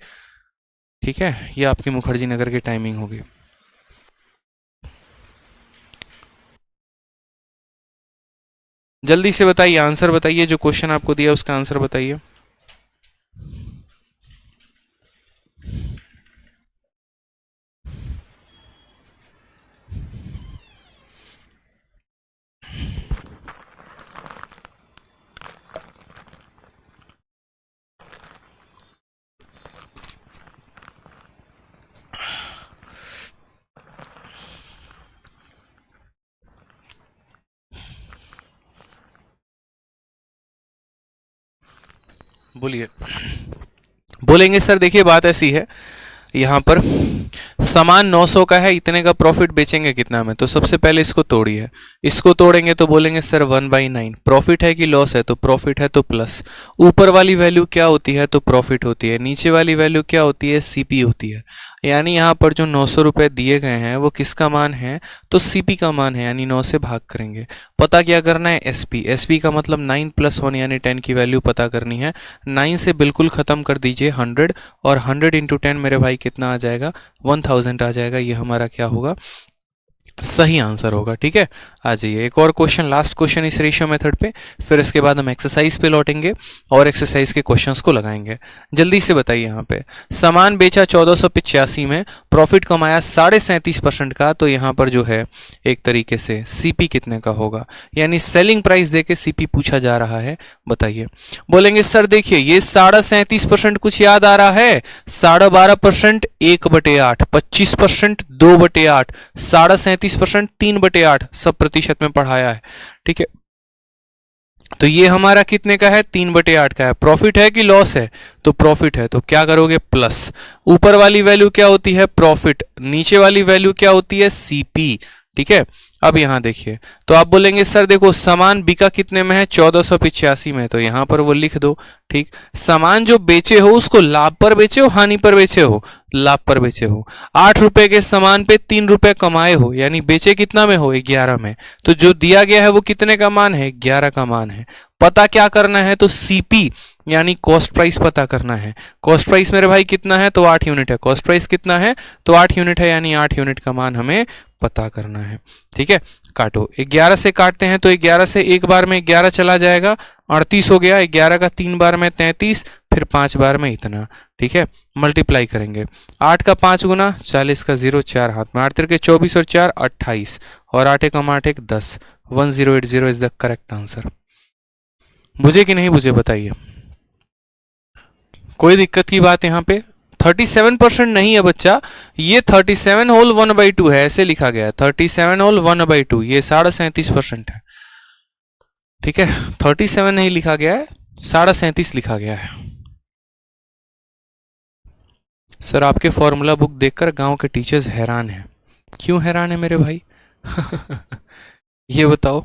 ठीक है, ये आपकी मुखर्जी नगर की टाइमिंग होगी। जल्दी से बताइए, आंसर बताइए, जो क्वेश्चन आपको दिया उसका आंसर बताइए। बोलिए। बोलेंगे सर देखिए बात ऐसी है, यहाँ पर सामान 900 का है, इतने का प्रॉफिट बेचेंगे कितना में? तो सबसे पहले इसको तोड़िए, इसको तोड़ेंगे तो बोलेंगे सर 1/9। प्रॉफिट है कि लॉस है? तो प्रॉफिट है तो प्लस। ऊपर वाली वैल्यू क्या होती है? तो प्रॉफिट होती है। नीचे वाली वैल्यू क्या होती है? सीपी होती है। यानी यहाँ पर जो 900 रुपये दिए गए हैं वो किसका मान है? तो सीपी का मान है, यानी 9 से भाग करेंगे। पता क्या करना है? एसपी। एसपी का मतलब 9 + 1 यानी 10 की वैल्यू पता करनी है। 9 से बिल्कुल ख़त्म कर दीजिए 100, और 100 × 10 मेरे भाई कितना आ जाएगा? 1000 आ जाएगा। ये हमारा क्या होगा? सही आंसर होगा। ठीक है, आ जाइए एक और क्वेश्चन, लास्ट क्वेश्चन इस रेशियो मेथड पे, फिर इसके बाद हम एक्सरसाइज पे लौटेंगे और एक्सरसाइज के क्वेश्चंस को लगाएंगे। जल्दी से बताइए, यहाँ पे सामान बेचा 1485 में, प्रॉफिट कमाया 37.5% का, तो यहाँ पर जो है एक तरीके से सीपी कितने का होगा? यानी सेलिंग प्राइस देके सीपी पूछा जा रहा है, बताइए। बोलेंगे सर देखिए ये 37.5% कुछ याद आ रहा है? 12.5% 1/8, 25% 2/8, 37% 3/8, सब प्रतिशत में पढ़ाया है। ठीक है, तो ये हमारा कितने का है? 3/8 का है। प्रॉफिट है कि लॉस है? तो प्रॉफिट है, तो क्या करोगे? प्लस। ऊपर वाली वैल्यू क्या होती है? प्रॉफिट। नीचे वाली वैल्यू क्या होती है? सीपी। ठीक है, अब यहां देखिए, तो आप बोलेंगे सर देखो सामान बिका कितने में है? 1485 में, तो यहां पर वो लिख दो। ठीक, सामान जो बेचे हो उसको लाभ पर बेचे हो, हानि पर बेचे हो? लाभ पर बेचे हो। 8 रुपए के सामान पे 3 रुपए कमाए हो, यानी बेचे कितना में हो? 11 में। तो जो दिया गया है वो कितने का मान है? 11 का मान है। पता क्या करना है? तो सीपी यानी कॉस्ट प्राइस पता करना है। कॉस्ट प्राइस मेरे भाई कितना है? तो 8 यूनिट है। कॉस्ट प्राइस कितना है? तो 8 यूनिट है, यानी 8 यूनिट का मान हमें पता करना है। ठीक है, काटो। 11 से काटते हैं तो 11 से एक बार में 11 चला जाएगा, 38 हो गया। 11 का 3 बार में 33, फिर 5 बार में इतना। ठीक है, मल्टीप्लाई करेंगे। 8 का 5 गुना 40 का 0, 4 हाथ में, 8 तिरके 24 और 4 28, और 8 एकम 8 एक 10। 1080 इज द करेक्ट आंसर। बुझे कि नहीं बुझे बताइए? कोई दिक्कत की बात यहाँ पे? 37% नहीं है बच्चा, ये 37 होल 1/2 है, ऐसे लिखा गया है। 37 होल 1/2, ये 37.5% है। ठीक है, 37 नहीं लिखा गया है, 37.5 लिखा गया है। सर आपके फॉर्मूला बुक देखकर गांव के टीचर्स हैरान हैं। क्यों हैरान है मेरे भाई? ये बताओ।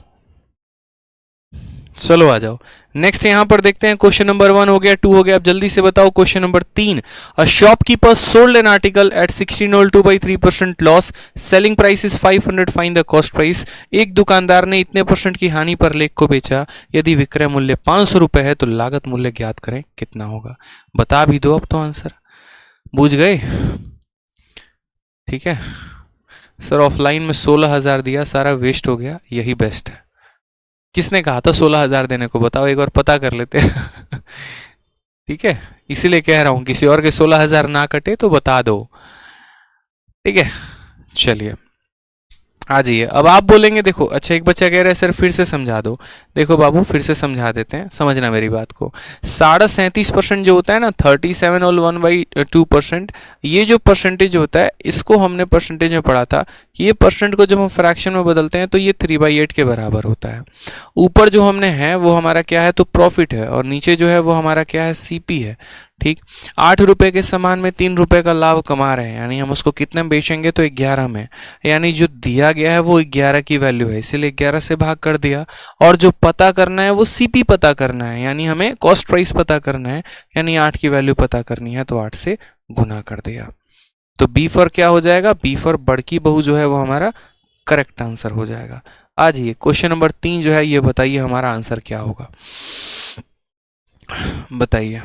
चलो आ जाओ, नेक्स्ट यहां पर देखते हैं। क्वेश्चन नंबर 1 हो गया, 2 हो गया। अब जल्दी से बताओ question number 3। A shopkeeper sold an article at 1602/3% loss, selling price is 500, find the cost price. एक दुकानदार ने इतने % की हानि पर लेख को बेचा, यदि विक्रय मूल्य 500 रुपए है तो लागत मूल्य ज्ञात करें कितना होगा? बता भी दो अब तो आंसर। बूझ गए? ठीक है सर, ऑफलाइन में 16,000 दिया, सारा वेस्ट हो गया, यही बेस्ट है। किसने कहा था 16,000 देने को? बताओ, एक बार पता कर लेते हैं। ठीक है, इसीलिए कह रहा हूं किसी और के 16,000 ना कटे तो बता दो। ठीक है, चलिए आ जाइए। अब आप बोलेंगे देखो, अच्छा एक बच्चा कह रहा है सर फिर से समझा दो। देखो बाबू, फिर से समझा देते हैं, समझना मेरी बात को। 37.5% जो होता है ना, 37 होल 1/2%, ये जो परसेंटेज होता है इसको हमने परसेंटेज में पढ़ा था कि ये परसेंट को जब हम फ्रैक्शन में बदलते हैं तो ये 3/8 के बराबर होता है। ऊपर जो हमने है वो हमारा क्या है? तो प्रॉफिट है, और नीचे जो है वो हमारा क्या है? सीपी है। ठीक। 8 रुपए के सामान में 3 रुपए का लाभ कमा रहे हैं, यानी हम उसको कितने में बेचेंगे, तो 11 में, यानी जो दिया गया है वो 11 की वैल्यू है, इसीलिए 11 से भाग कर दिया। और जो पता करना है वो सीपी पता करना है, यानी हमें कॉस्ट प्राइस पता करना है, यानी 8 की वैल्यू पता करनी है, तो 8 से गुना कर दिया। तो बी फॉर क्या हो जाएगा, बी फॉर बड़की बहू जो है वो हमारा करेक्ट आंसर हो जाएगा। आ जाइए क्वेश्चन नंबर 3 जो है, ये बताइए हमारा आंसर क्या होगा, बताइए।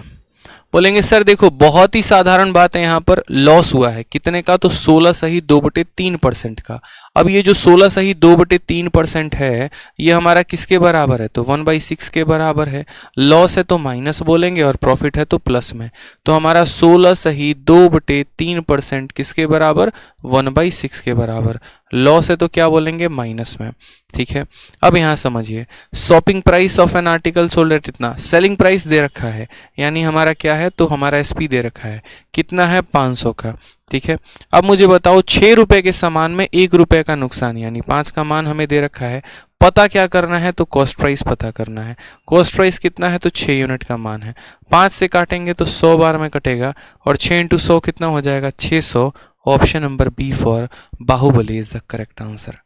बोलेंगे सर देखो बहुत ही साधारण बात है, यहाँ पर लॉस हुआ है कितने का, तो 16 सही 2/3% का। अब ये जो 16 सही 2/3% है, ये हमारा किसके बराबर है, तो 1/6 के बराबर है। लॉस है तो माइनस बोलेंगे और प्रॉफिट है तो प्लस में, तो हमारा 16 सही 2/3% किसके बराबर, 1/6 के बराबर। लॉस है तो क्या बोलेंगे, माइनस में। ठीक है, अब यहाँ समझिए, shopping price of an article sold at इतना, सेलिंग प्राइस दे रखा है, यानी हमारा क्या है, तो हमारा एसपी दे रखा है, कितना है, 500 का। ठीक है, अब मुझे बताओ 6 रुपए के सामान में 1 रुपए का नुकसान, यानी 5 का मान हमें दे रखा है, पता क्या करना है, तो कॉस्ट प्राइस पता करना है। कॉस्ट प्राइस कितना है, तो 6 यूनिट का मान है, 5 से काटेंगे तो 100 बार में कटेगा, और 6 × 100 कितना हो जाएगा, 600। Option number B for Baahubali is the correct answer.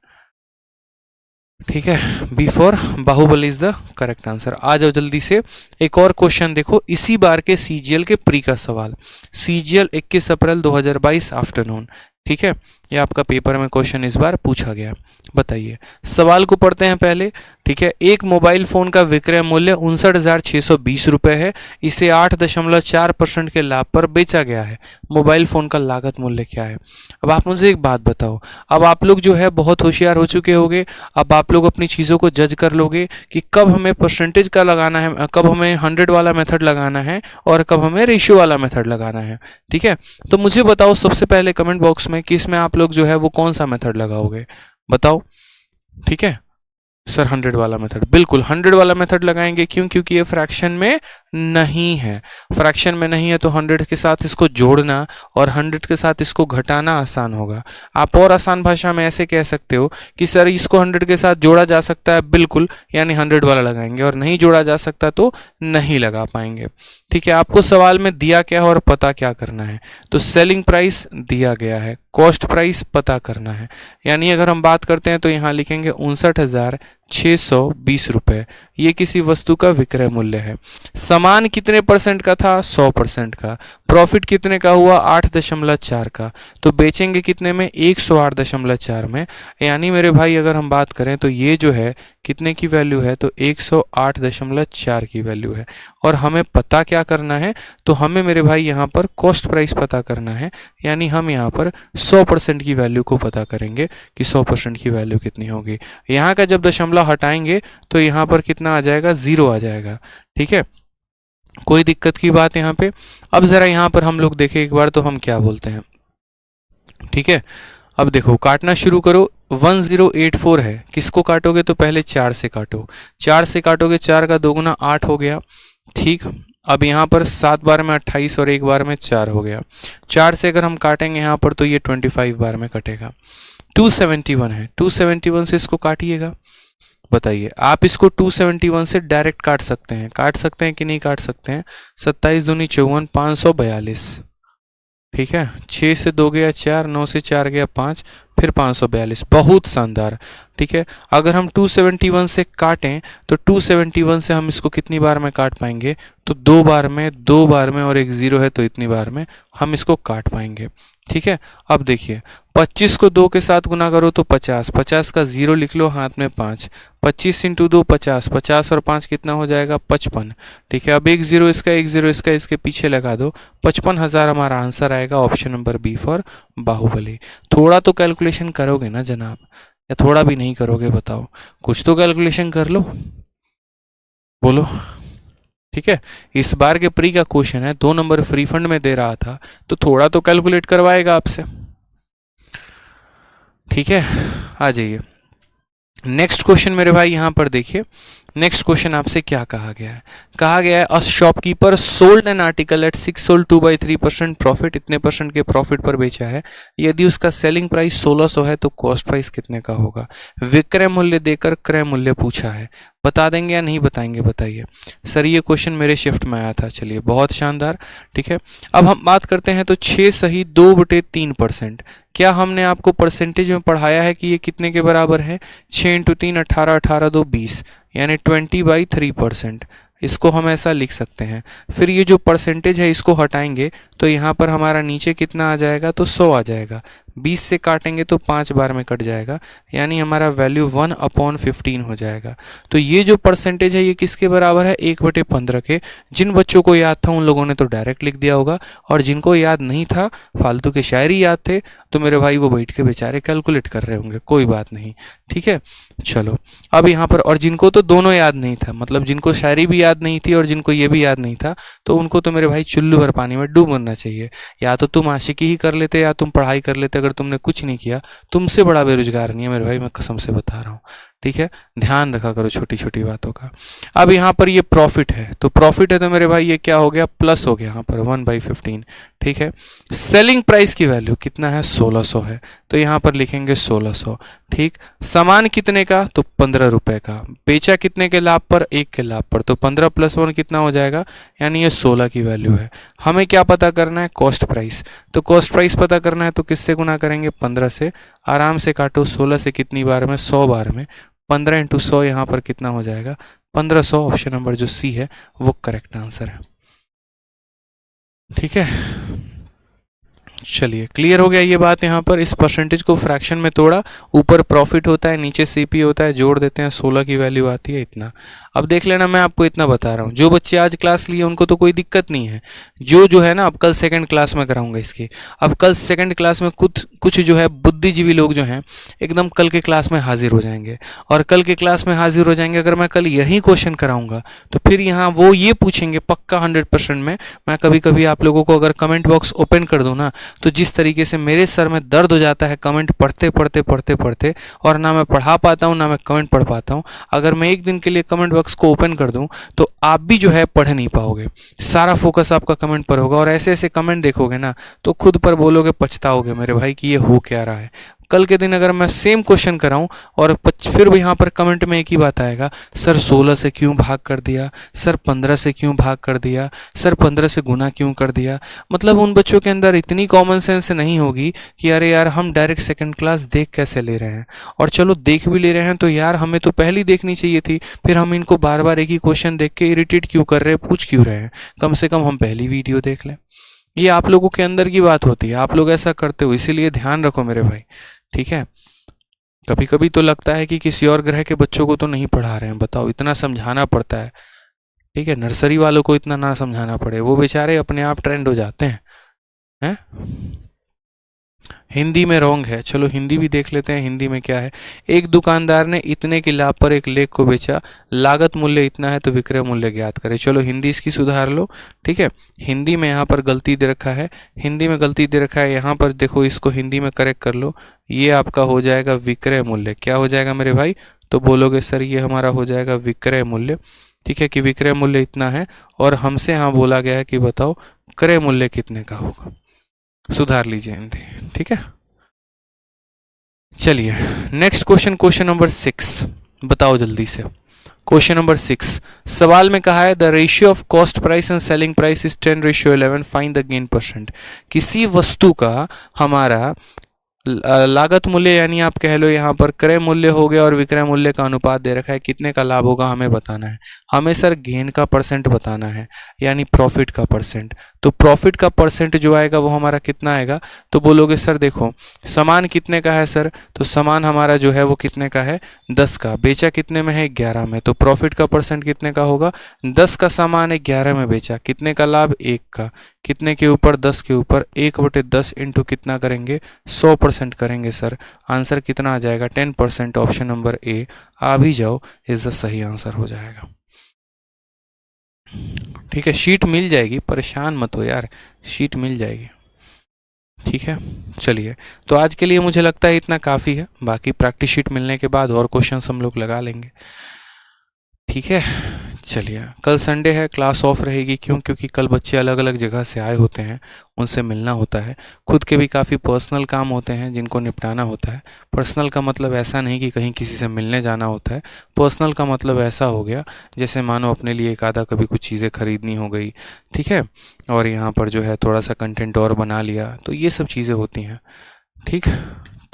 ठीक है, B for Baahubali is the correct answer. आ जाओ जल्दी से, एक और क्वेश्चन देखो, इसी बार के सीजीएल के प्री का सवाल, सीजीएल 21 अप्रैल 2022 आफ्टरनून। ठीक है, ये आपका पेपर में क्वेश्चन इस बार पूछा गया। बताइए, सवाल को पढ़ते हैं पहले। ठीक है, एक मोबाइल फोन का विक्रय मूल्य 59,620 रुपये है, इसे 8.4% के लाभ पर बेचा गया है। मोबाइल फोन का लागत मूल्य क्या है। अब आप मुझे एक बात बताओ, अब आप लोग जो है बहुत होशियार हो चुके होंगे, अब आप लोग अपनी चीज़ों को जज कर लोगे कि कब हमें परसेंटेज का लगाना है, कब हमें 100 वाला मेथड लगाना है और कब हमें रेशियो वाला मेथड लगाना है। ठीक है, तो मुझे बताओ सबसे पहले कमेंट बॉक्स में कि इसमें आप लोग जो है वो कौन सा मेथड लगाओगे, बताओ। ठीक है सर, 100 वाला मेथड, बिल्कुल 100 वाला मेथड लगाएंगे। क्यों, क्योंकि ये फ्रैक्शन में नहीं है, फ्रैक्शन में नहीं है तो 100 के साथ इसको जोड़ना और 100 के साथ इसको घटाना आसान होगा। आप और आसान भाषा में ऐसे कह सकते हो कि सर इसको 100 के साथ जोड़ा जा सकता है, बिल्कुल, यानी 100 वाला लगाएंगे, और नहीं जोड़ा जा सकता तो नहीं लगा पाएंगे। ठीक है, आपको सवाल में दिया क्या है और पता क्या करना है, तो सेलिंग प्राइस दिया गया है, कॉस्ट प्राइस पता करना है, यानी अगर हम बात करते हैं तो यहाँ लिखेंगे 59,620 रुपये, ये किसी वस्तु का विक्रय मूल्य है। सामान कितने परसेंट का था, 100% का। प्रॉफिट कितने का हुआ, 8.4 का, तो बेचेंगे कितने में, 108.4 में, यानी मेरे भाई अगर हम बात करें तो ये जो है कितने की वैल्यू है, तो 108.4 की वैल्यू है। और हमें पता क्या करना है, तो हमें मेरे भाई यहाँ पर कॉस्ट प्राइस पता करना है, यानी हम यहाँ पर 100% की वैल्यू को पता करेंगे कि 100% की वैल्यू कितनी होगी। यहाँ का जब दशमलव हटाएंगे तो यहाँ पर कितना आ जाएगा, 0 आ जाएगा। ठीक है, कोई दिक्कत की बात यहाँ पे। अब जरा यहाँ पर हम लोग देखें एक बार तो हम क्या बोलते हैं। ठीक है, अब देखो काटना शुरू करो, 1084 है, किसको काटोगे, तो पहले 4 से काटो, 4 से काटोगे, 4 का 2 गुना 8 हो गया। ठीक, अब यहाँ पर 7 बार में 28 और 1 बार में 4 हो गया। 4 से अगर हम काटेंगे यहाँ पर तो ये 25 बार में कटेगा। 271 है, 271 से इसको काटिएगा। बताइए, आप इसको 271 से डायरेक्ट काट सकते हैं कि नहीं काट सकते हैं। 27 दूनी 54, 542। ठीक है, 6 से 2 गया 4, 9 से 4 गया 5, फिर 542, बहुत शानदार। ठीक है, अगर हम 271 से काटें तो 271 से हम इसको कितनी बार में काट पाएंगे, तो 2 बार में, 2 बार में, और एक 0 है तो इतनी बार में हम इसको काट पाएंगे। ठीक है, अब देखिए 25 को 2 के साथ गुना करो तो 50, 50 का 0 लिख लो, हाथ में 5, 25 × 2 50, 50 और 5 कितना हो जाएगा, 55। ठीक है, अब एक 0 इसका, एक 0 इसका, इसके पीछे लगा दो, 55,000 हमारा आंसर आएगा। Option number B for Baahubali. थोड़ा तो कैलकुलेशन करोगे ना जनाब, या थोड़ा भी नहीं करोगे, बताओ, कुछ तो कैलकुलेशन कर लो, बोलो। ठीक है, इस बार के प्री का क्वेश्चन है, 2 नंबर फ्री फंड में दे रहा था, तो थोड़ा तो कैलकुलेट करवाएगा आपसे। ठीक है, आ जाइए नेक्स्ट क्वेश्चन मेरे भाई, यहाँ पर देखिए, नेक्स्ट क्वेश्चन आपसे क्या कहा गया है? कहा गया है a shopkeeper sold an article at 6 sold 2/3% profit, इतने परसेंट के प्रॉफिट पर बेचा है। यदि उसका सेलिंग प्राइस 1600 है तो कॉस्ट प्राइस कितने का होगा? विक्रय मूल्य देकर क्रय मूल्य पूछा है। बता देंगे या नहीं बताएंगे, बताइए। सर ये क्वेश्चन मेरे शिफ्ट में आया था। चलिए बहुत शानदार, ठीक है। अब हम बात करते हैं तो 6 सही 2/3%। क्या हमने आपको परसेंटेज में पढ़ाया है कि ये कितने के बराबर है? 6 × 3 18, 18 2 20, यानी 20/3%। इसको हम ऐसा लिख सकते हैं। फिर ये जो परसेंटेज है इसको हटाएंगे तो यहाँ पर हमारा नीचे कितना आ जाएगा? तो 100 आ जाएगा। 20 से काटेंगे तो 5 बार में कट जाएगा, यानी हमारा वैल्यू 1/15 हो जाएगा। तो ये जो परसेंटेज है ये किसके बराबर है? 1/15 के। जिन बच्चों को याद था उन लोगों ने तो डायरेक्ट लिख दिया होगा, और जिनको याद नहीं था, फालतू के शायरी याद थे, तो मेरे भाई वो बैठ के बेचारे कैलकुलेट कर रहे होंगे। कोई बात नहीं, ठीक है। चलो अब यहाँ पर, और जिनको तो दोनों याद नहीं था, मतलब जिनको शायरी भी याद नहीं थी और जिनको ये भी याद नहीं था, तो उनको तो मेरे भाई चुल्लू भर पानी में डूब मरना चाहिए। या तो तुम आशिकी ही कर लेते या तुम पढ़ाई कर लेते। अगर तुमने कुछ नहीं किया, तुमसे बड़ा बेरोजगार नहीं है मेरे भाई, मैं कसम से बता रहा हूँ, ठीक है। ध्यान रखा करो छोटी छोटी बातों का। अब यहाँ पर ये प्रॉफिट है, तो प्रॉफिट है तो मेरे भाई ये क्या हो गया? प्लस हो गया यहाँ पर 1/15, ठीक है। सेलिंग प्राइस की वैल्यू कितना है? 1600 है, तो यहाँ पर लिखेंगे 1600, ठीक। सामान कितने का? तो 15 रुपए का। बेचा कितने के लाभ पर? 1 के लाभ पर, तो 15 + 1 कितना हो जाएगा? यानी ये 16 की वैल्यू है। हमें क्या पता करना है? Cost price. तो कॉस्ट प्राइस पता करना है तो किससे गुना करेंगे? 15 से। आराम से काटो, 16 से कितनी बार में? 100 बार में। 15 × 100 यहाँ पर कितना हो जाएगा? 1500। ऑप्शन नंबर जो सी है वो करेक्ट आंसर है, ठीक है। चलिए क्लियर हो गया ये बात। यहाँ पर इस परसेंटेज को फ्रैक्शन में तोड़ा, ऊपर प्रॉफिट होता है, नीचे सीपी होता है, जोड़ देते हैं, 16 की वैल्यू आती है इतना। अब देख लेना, मैं आपको इतना बता रहा हूँ। जो बच्चे आज क्लास लिए उनको तो कोई दिक्कत नहीं है। जो है ना, अब कल सेकंड क्लास में कराऊंगा इसकी। अब कल सेकंड क्लास में कुछ जो है बुद्धिजीवी लोग जो हैं एकदम कल के क्लास में हाजिर हो जाएंगे, और कल के क्लास में हाजिर हो जाएंगे। अगर मैं कल यही क्वेश्चन कराऊंगा तो फिर यहाँ वो ये पूछेंगे पक्का 100% में। मैं कभी कभी आप लोगों को अगर कमेंट बॉक्स ओपन कर दूँ ना, तो जिस तरीके से मेरे सर में दर्द हो जाता है कमेंट पढ़ते पढ़ते पढ़ते पढ़ते, और ना मैं पढ़ा पाता हूँ ना मैं कमेंट पढ़ पाता हूँ। अगर मैं एक दिन के लिए कमेंट बॉक्स को ओपन कर दूँ तो आप भी जो है पढ़ नहीं पाओगे, सारा फोकस आपका कमेंट पर होगा, और ऐसे ऐसे कमेंट देखोगे ना तो खुद पर बोलोगे, पछताओगे मेरे भाई कि ये हो क्या रहा है। कल के दिन अगर मैं सेम क्वेश्चन कराऊं और फिर भी यहाँ पर कमेंट में एक ही बात आएगा, सर 16 से क्यों भाग कर दिया, सर 15 से क्यों भाग कर दिया, सर 15 से गुना क्यों कर दिया। मतलब उन बच्चों के अंदर इतनी कॉमन सेंस नहीं होगी कि अरे यार हम डायरेक्ट सेकंड क्लास देख कैसे ले रहे हैं, और चलो देख भी ले रहे हैं तो यार हमें तो पहली देखनी चाहिए थी, फिर हम इनको बार बार एक ही क्वेश्चन देख के इरिटेट क्यों कर रहे हैं, पूछ क्यों रहे हैं। कम से कम हम पहली वीडियो देख लें। ये आप लोगों के अंदर की बात होती है, आप लोग ऐसा करते हो, इसीलिए ध्यान रखो मेरे भाई, ठीक है। कभी कभी तो लगता है कि किसी और ग्रह के बच्चों को तो नहीं पढ़ा रहे हैं, बताओ इतना समझाना पड़ता है, ठीक है। नर्सरी वालों को इतना ना समझाना पड़े, वो बेचारे अपने आप ट्रेंड हो जाते हैं। हिंदी में रॉन्ग है, चलो हिंदी भी देख लेते हैं। हिंदी में क्या है? एक दुकानदार ने इतने के लाभ पर एक लेख को बेचा, लागत मूल्य इतना है तो विक्रय मूल्य ज्ञात करें। चलो हिंदी इसकी सुधार लो, ठीक है। हिंदी में यहाँ पर गलती दे रखा है, हिंदी में गलती दे रखा है, यहाँ पर देखो इसको हिंदी में करेक्ट कर लो। ये आपका हो जाएगा विक्रय मूल्य। क्या हो जाएगा मेरे भाई? तो बोलोगे सर ये हमारा हो जाएगा विक्रय मूल्य, ठीक है, कि विक्रय मूल्य इतना है, और हमसे यहाँ बोला गया है कि बताओ क्रय मूल्य कितने का होगा। सुधार लीजिए हिंदी, ठीक है। चलिए नेक्स्ट क्वेश्चन, क्वेश्चन नंबर 6, बताओ जल्दी से। क्वेश्चन नंबर 6 सवाल में कहा है the ratio of cost price and selling price is 10:11, find the gain percent. किसी वस्तु का हमारा लागत मूल्य यानी आप कह लो यहाँ पर क्रय मूल्य हो गया और विक्रय मूल्य का अनुपात दे रखा है, कितने का लाभ होगा हमें बताना है। हमें सर गेन का परसेंट बताना है, यानी प्रॉफिट का परसेंट। तो प्रॉफिट का परसेंट जो आएगा वो हमारा कितना आएगा? तो बोलोगे सर देखो सामान कितने का है सर, तो सामान हमारा जो है वो कितने का है? 10 का। बेचा कितने में है? 11 में। तो प्रॉफिट का परसेंट कितने का होगा? 10 का सामान है, 11 में बेचा, कितने का लाभ? 1 का। कितने के ऊपर? 10 के ऊपर। 1/10 इंटू कितना करेंगे? 100% करेंगे सर। आंसर कितना आ जाएगा? 10%। ऑप्शन नंबर ए आ भी जाओ इज द सही आंसर हो जाएगा, ठीक है। शीट मिल जाएगी, परेशान मत हो यार, शीट मिल जाएगी, ठीक है। चलिए तो आज के लिए मुझे लगता है इतना काफ़ी है, बाकी प्रैक्टिस शीट मिलने के बाद और क्वेश्चंस हम लोग लगा लेंगे। ठीक है, चलिए कल संडे है, क्लास ऑफ रहेगी। क्यों? क्योंकि कल बच्चे अलग अलग जगह से आए होते हैं, उनसे मिलना होता है। खुद के भी काफ़ी पर्सनल काम होते हैं जिनको निपटाना होता है। पर्सनल का मतलब ऐसा नहीं कि कहीं किसी से मिलने जाना होता है। पर्सनल का मतलब ऐसा हो गया जैसे मानो अपने लिए एक आधा कभी कुछ चीज़ें खरीदनी हो गई, ठीक है, और यहाँ पर जो है थोड़ा सा कंटेंट और बना लिया, तो ये सब चीज़ें होती हैं। ठीक,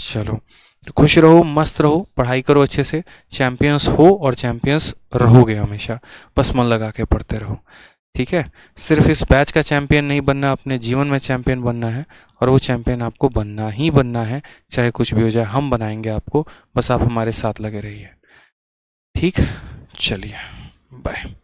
चलो, तो खुश रहो, मस्त रहो, पढ़ाई करो अच्छे से, चैम्पियंस हो और चैम्पियंस रहोगे हमेशा। बस मन लगा के पढ़ते रहो, ठीक है। सिर्फ इस बैच का चैम्पियन नहीं बनना, अपने जीवन में चैम्पियन बनना है, और वो चैम्पियन आपको बनना ही बनना है, चाहे कुछ भी हो जाए, हम बनाएंगे आपको, बस आप हमारे साथ लगे रहिए। ठीक, चलिए, बाय।